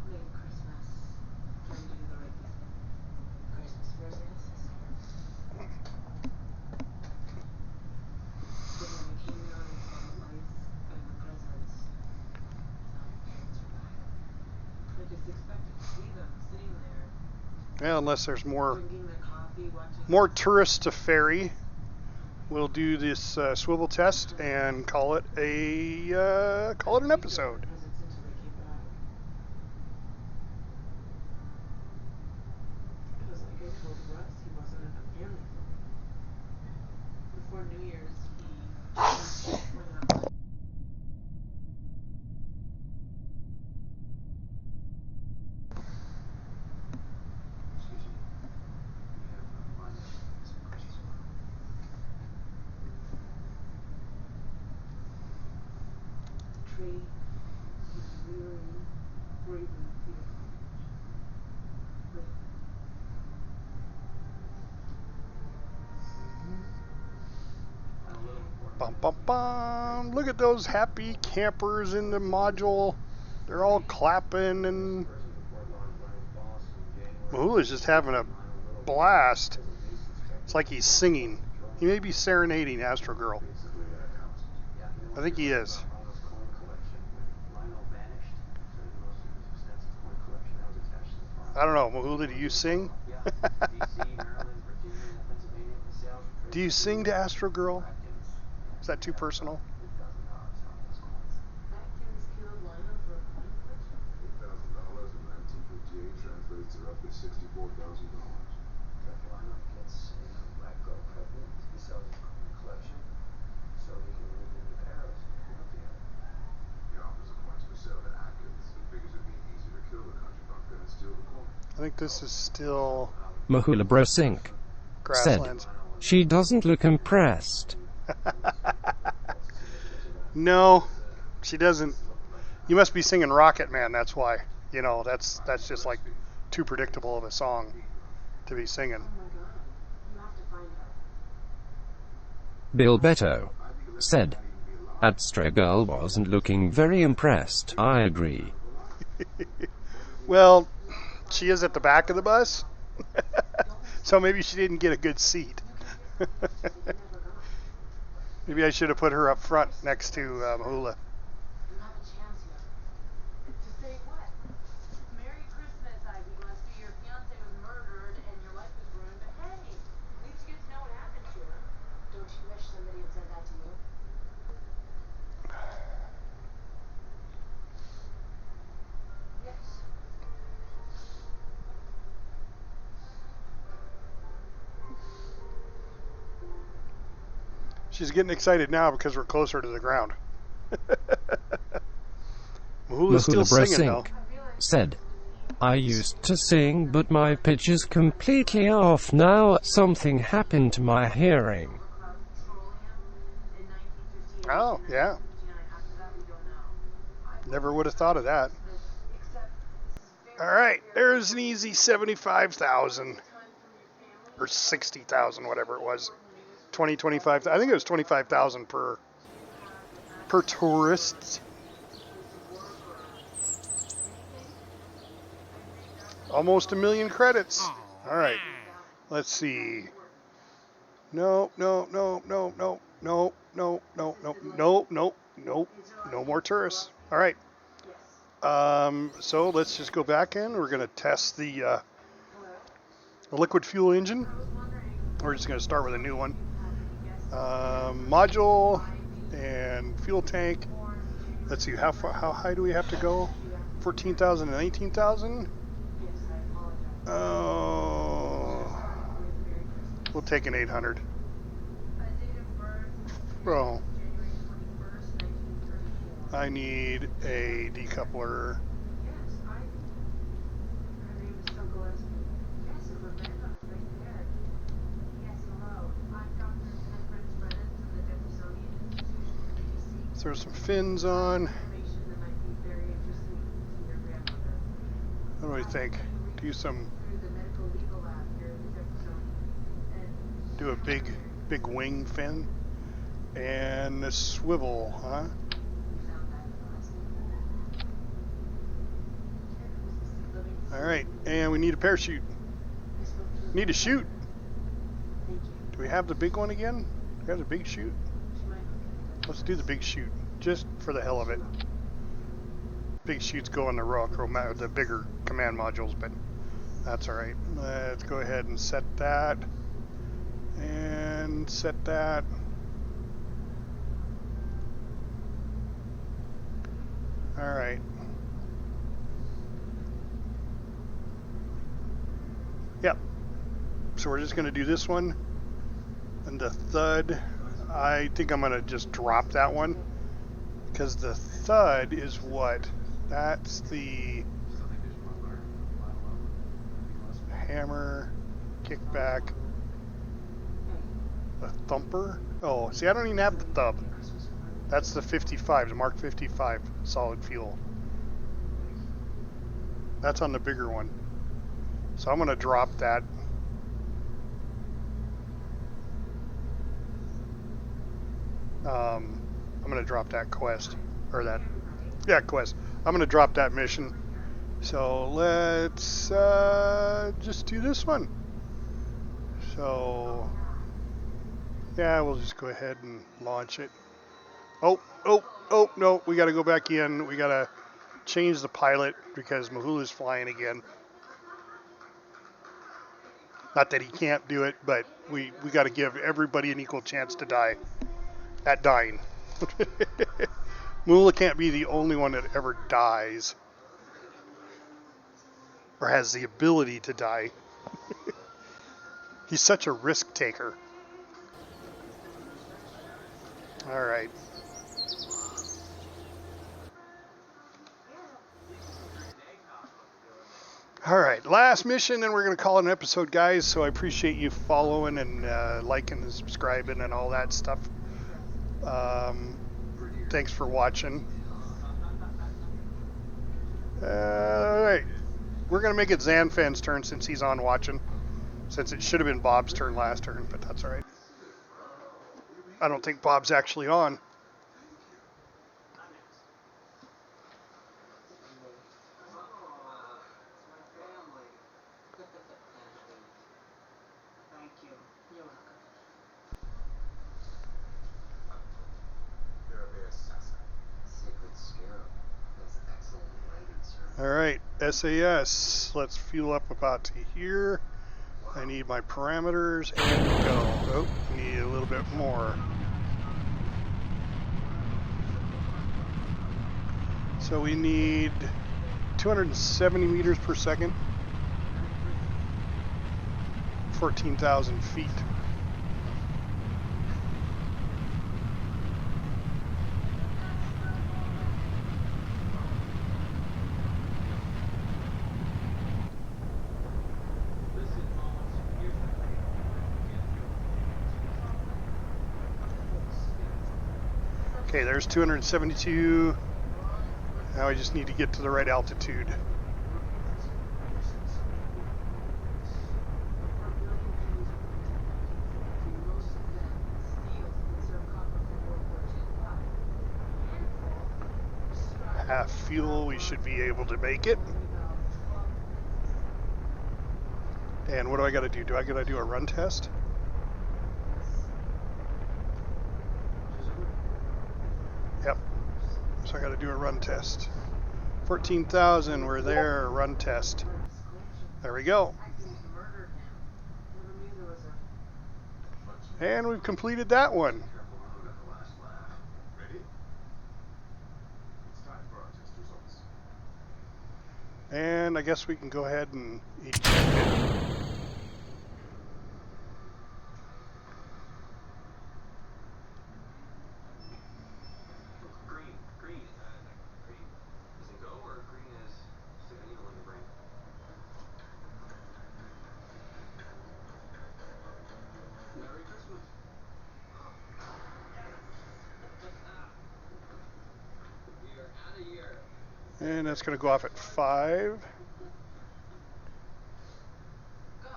made Christmas, trying to do the right thing. Christmas for his little sister. But when I came down and saw the lights and the presents, I thought my parents were back. I just expected to see them sitting there, Well, unless there's more drinking their coffee, watching tourists to ferry, we'll do this swivel test and call it an episode. presents until they came back. It was like I told Russ he wasn't enough family for me. Before New Year's, he went out. Tree is really, really beautiful. But Bum, bum, bum. Look at those happy campers in the module. They're all clapping, and Mahula's just having a blast. It's like he's singing. He may be serenading Astro Girl. I think he is. I don't know. Mahula, do you sing? Do you sing to Astro Girl? Is that too personal? Atkins killed Lionel for a coin collection? $8,000 in 1958 translates to roughly $64,000. Lionel gets a black girl pregnant. He sells his coin collection so he can live in Paris and live together. He offers the coins for sale to Atkins and figures it'd be easier to kill the country bumpkin and steal the coin. I think this is still Mahula Bro Sink said, grasslands. she doesn't look impressed. No, she doesn't. You must be singing Rocket Man, that's why. You know, that's just like too predictable of a song to be singing. Oh my god. You have to find her. Bill Beto said, Astro Girl wasn't looking very impressed. I agree. Well, she is at the back of the bus, so maybe she didn't get a good seat. Maybe I should have put her up front next to Mahula. You have a chance here. To say what? Merry Christmas, Ivy Gillespie. Your fiance was murdered and your life was ruined, but hey, at least you get to know what happened to her. Don't you wish somebody had said that to you? Yes. She's getting excited now because we're closer to the ground. Mahula's still Mahula Bro singing though. Sink said, I used to sing, but my pitch is completely off now. Something happened to my hearing. Oh, yeah. Never would have thought of that. All right, there's an easy 75,000 or 60,000, whatever it was. 25. I think it was 25,000 per tourist. Almost 1 million credits. All right, let's see. No, no, no, no, no, no, no, no, no, no, no, no, no more tourists. All right. So let's just go back in. We're going to test the liquid fuel engine. We're just going to start with a new one. Module and fuel tank. Let's see, how high do we have to go? 14,000 and 18,000? Oh, we'll take an 800. Oh, I need a decoupler. Throw some fins on. What do I think? Do a big wing fin and a swivel, huh? All right, and we need a parachute. Need a chute. Do we have the big one again? Do we have the big chute? Let's do the big chute, just for the hell of it. Big chutes go on the the bigger command modules, but that's all right. Let's go ahead and set that. And set that. All right. Yep. So we're just going to do this one. And the thud, I think I'm going to just drop that one. Because the thud is what? That's the hammer, kickback, the thumper. Oh, see, I don't even have the thub. That's the 55, the Mark 55 solid fuel. That's on the bigger one. So I'm going to drop that. I'm going to drop that quest, or that, yeah, quest. I'm going to drop that mission. So let's just do this one. So, yeah, we'll just go ahead and launch it. Oh, no, we got to go back in. We got to change the pilot because Mahula's flying again. Not that he can't do it, but we got to give everybody an equal chance to die. At dying. Mahula can't be the only one that ever dies. Or has the ability to die. He's such a risk taker. Alright. Alright, last mission, and we're going to call it an episode, guys. So I appreciate you following and liking and subscribing and all that stuff. Thanks for watching. Alright. We're going to make it Zanfan's turn since he's on watching. Since it should have been Bob's turn last turn, but that's alright. I don't think Bob's actually on. Thank you. You're welcome. Sacred Scarab. That's excellent writing, sir. Alright, SAS. Let's fuel up about to here. I need my parameters and go. Oh, need a little bit more. So we need 270 meters per second. 14,000 feet. Okay, there's 272. Now I just need to get to the right altitude. Half fuel, we should be able to make it. And what do I got to do? Do I got to do a run test? Yep. So I got to do a run test. 14,000, we're there, run test. There we go. And we've completed that one. And I guess we can go ahead and eject it. Green. Is it go or green is stick a needle in your brain? Merry Christmas. You're out of here. And that's going to go off at 5. Go.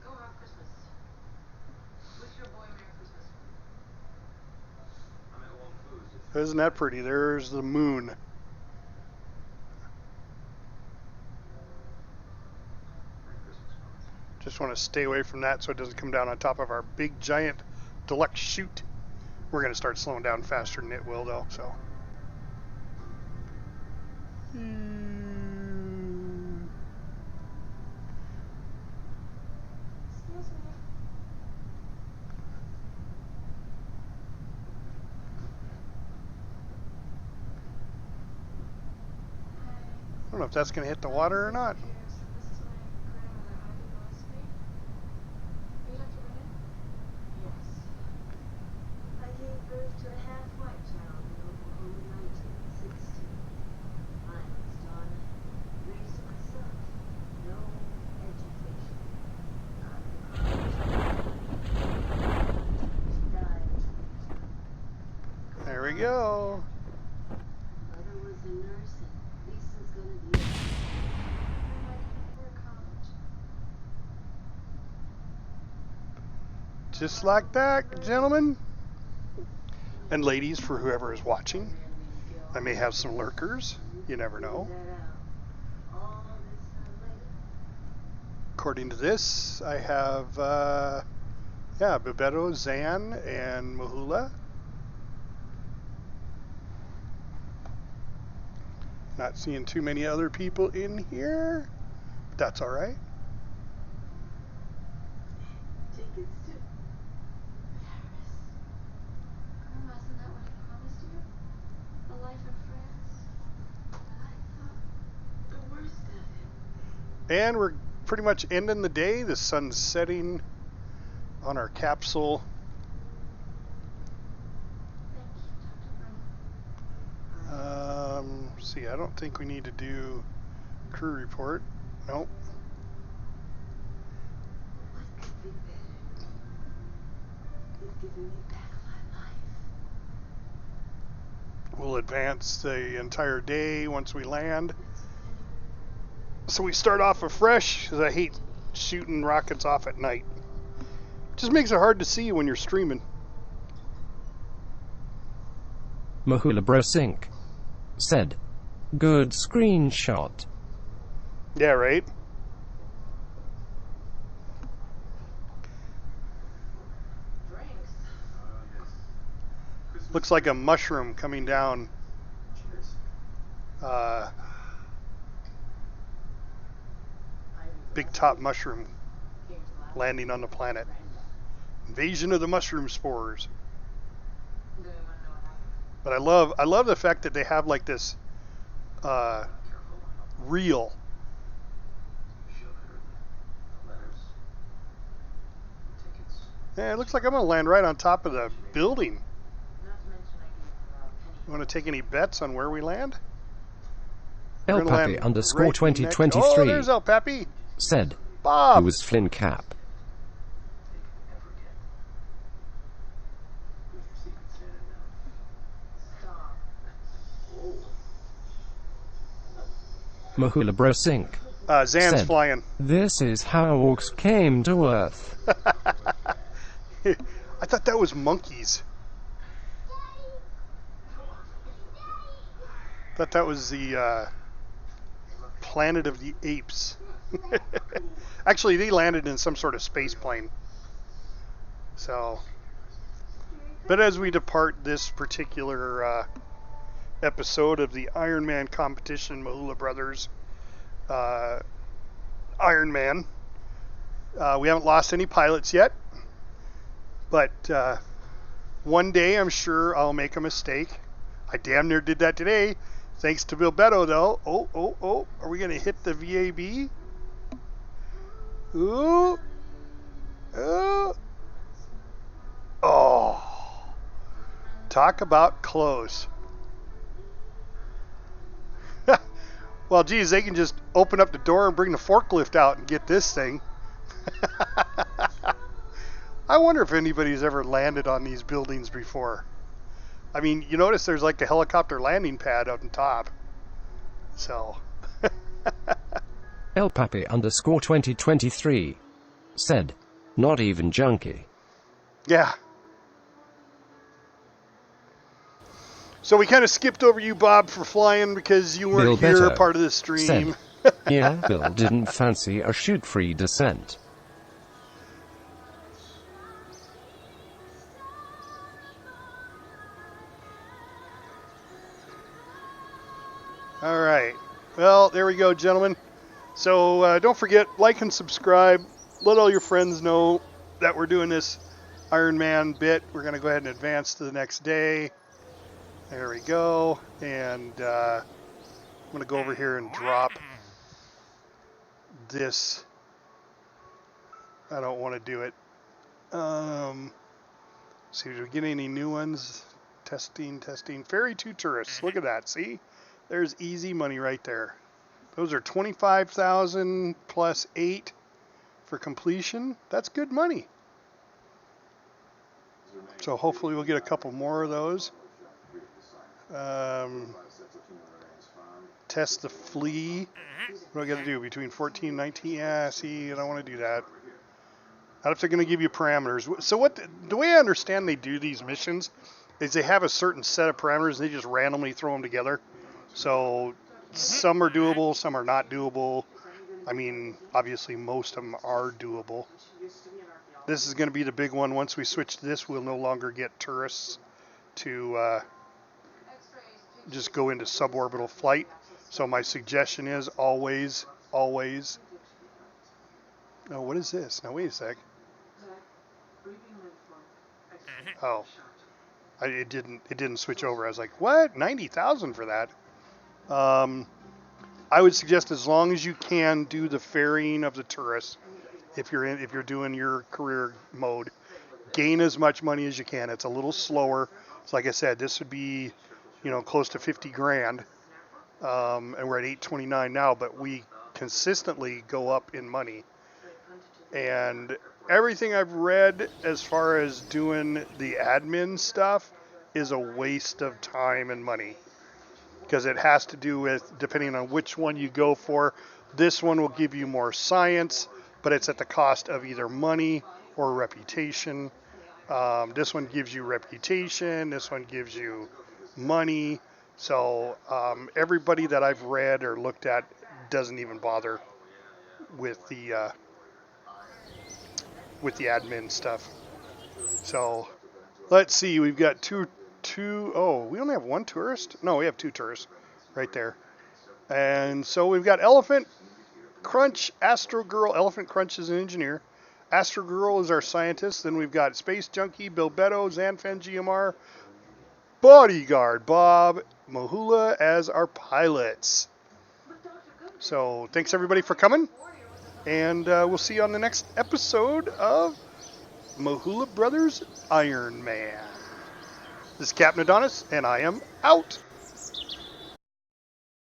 Go have Christmas. Wish your boy Merry Christmas. I'm at Wong Foo's. Isn't that pretty? There's the moon. Merry Christmas. Just want to stay away from that so it doesn't come down on top of our big giant deluxe chute. We're going to start slowing down faster than it will though, so. Excuse me. I don't know if that's going to hit the water or not. This is my grandmother, Adonis. Are you Dr. Brennan? Yes. I gave birth to a half-white child in Oklahoma in 1960. Mine was Donna. Raised myself. No education. Not she died. There we go. Mother was a nurse and Lisa's gonna be a for college. Just like that, gentlemen. And ladies, for whoever is watching. I may have some lurkers. You never know. That out. All this time later. according to this, I have, yeah, Bebeto, Zan, and Mahula. Not seeing too many other people in here. But that's all right. Tickets to Paris. Wasn't that what I promised you? A life in France? I thought the worst of it. And we're pretty much ending the day. The sun's setting on our capsule. Thank you, Dr. Brown. See, I don't think we need to do crew report. Nope. What could be better than giving me back my life? We'll advance the entire day once we land. So we start off afresh, because I hate shooting rockets off at night. Just makes it hard to see when you're streaming. Mahula Bro Sync said, "Good screenshot." Yeah, right? Drinks. Looks like a mushroom coming down. Big top mushroom landing on the planet. Invasion of the mushroom spores. But I love the fact that they have like this reel. Yeah, it looks like I'm gonna land right on top of the building. You want to take any bets on where we land? El We're gonna Papi land underscore right 2023 Oh, there's El Papi. said, Bob. "Who was Flynn Cap?" Stop. Mahula Bro Sync Zan's said, flying. "This is how orcs came to Earth." I thought that was monkeys. Thought that was the Planet of the Apes. Actually, they landed in some sort of space plane. So, but as we depart this particular episode of the Ironman competition, Mahula Brothers Ironman, we haven't lost any pilots yet, but one day I'm sure I'll make a mistake. I damn near did that today. Thanks to Bill Beto, though. Oh. Are we going to hit the VAB? Ooh. Oh. Talk about close. Well, geez, they can just open up the door and bring the forklift out and get this thing. I wonder if anybody's ever landed on these buildings before. I mean, you notice there's like a helicopter landing pad up on top. So. El Papi underscore 2023 said, "Not even junkie." Yeah. So we kind of skipped over you, Bob, for flying because you weren't Bill here Beto part of the stream. said, "Yeah, Bill didn't fancy a shoot-free descent." All right. Well, there we go, gentlemen. So don't forget, like and subscribe. Let all your friends know that we're doing this Ironman bit. We're going to go ahead and advance to the next day. There we go. And I'm going to go over here and drop this. I don't want to do it. See, did we get any new ones? Testing. Ferry 2 tourists. Look at that. See? There's easy money right there. Those are 25,000 plus 8 for completion. That's good money. So hopefully we'll get a couple more of those. Test the flea. What do I got to do? Between 14 and 19? Yeah, see, I don't want to do that. Not if they're going to give you parameters. So what the way I understand they do these missions is they have a certain set of parameters and they just randomly throw them together. So some are doable, some are not doable. I mean, obviously most of them are doable. This is going to be the big one. Once we switch to this, we'll no longer get tourists to just go into suborbital flight. So my suggestion is always. Oh, what is this? Now wait a sec. Oh, it didn't switch over. I was like, what? 90,000 for that? I would suggest as long as you can do the ferrying of the tourists. If you're doing your career mode, gain as much money as you can. It's a little slower. So like I said, this would be, close to 50 grand. And we're at 829 now, but we consistently go up in money. And everything I've read as far as doing the admin stuff is a waste of time and money. Because it has to do with, depending on which one you go for, this one will give you more science, but it's at the cost of either money or reputation. This one gives you reputation. This one gives you money. So everybody that I've read or looked at doesn't even bother with the admin stuff. So let's see. We've got two. Oh, we only have one tourist? No, we have two tourists right there. And so we've got Elephant Crunch, Astro Girl. Elephant Crunch is an engineer. Astro Girl is our scientist. Then we've got Space Junkie, Bilbetto, Zanfan GMR, Bodyguard Bob, Mahula as our pilots. So thanks everybody for coming. And we'll see you on the next episode of Mahula Brothers Iron Man. This is Captain Adonis, and I am out.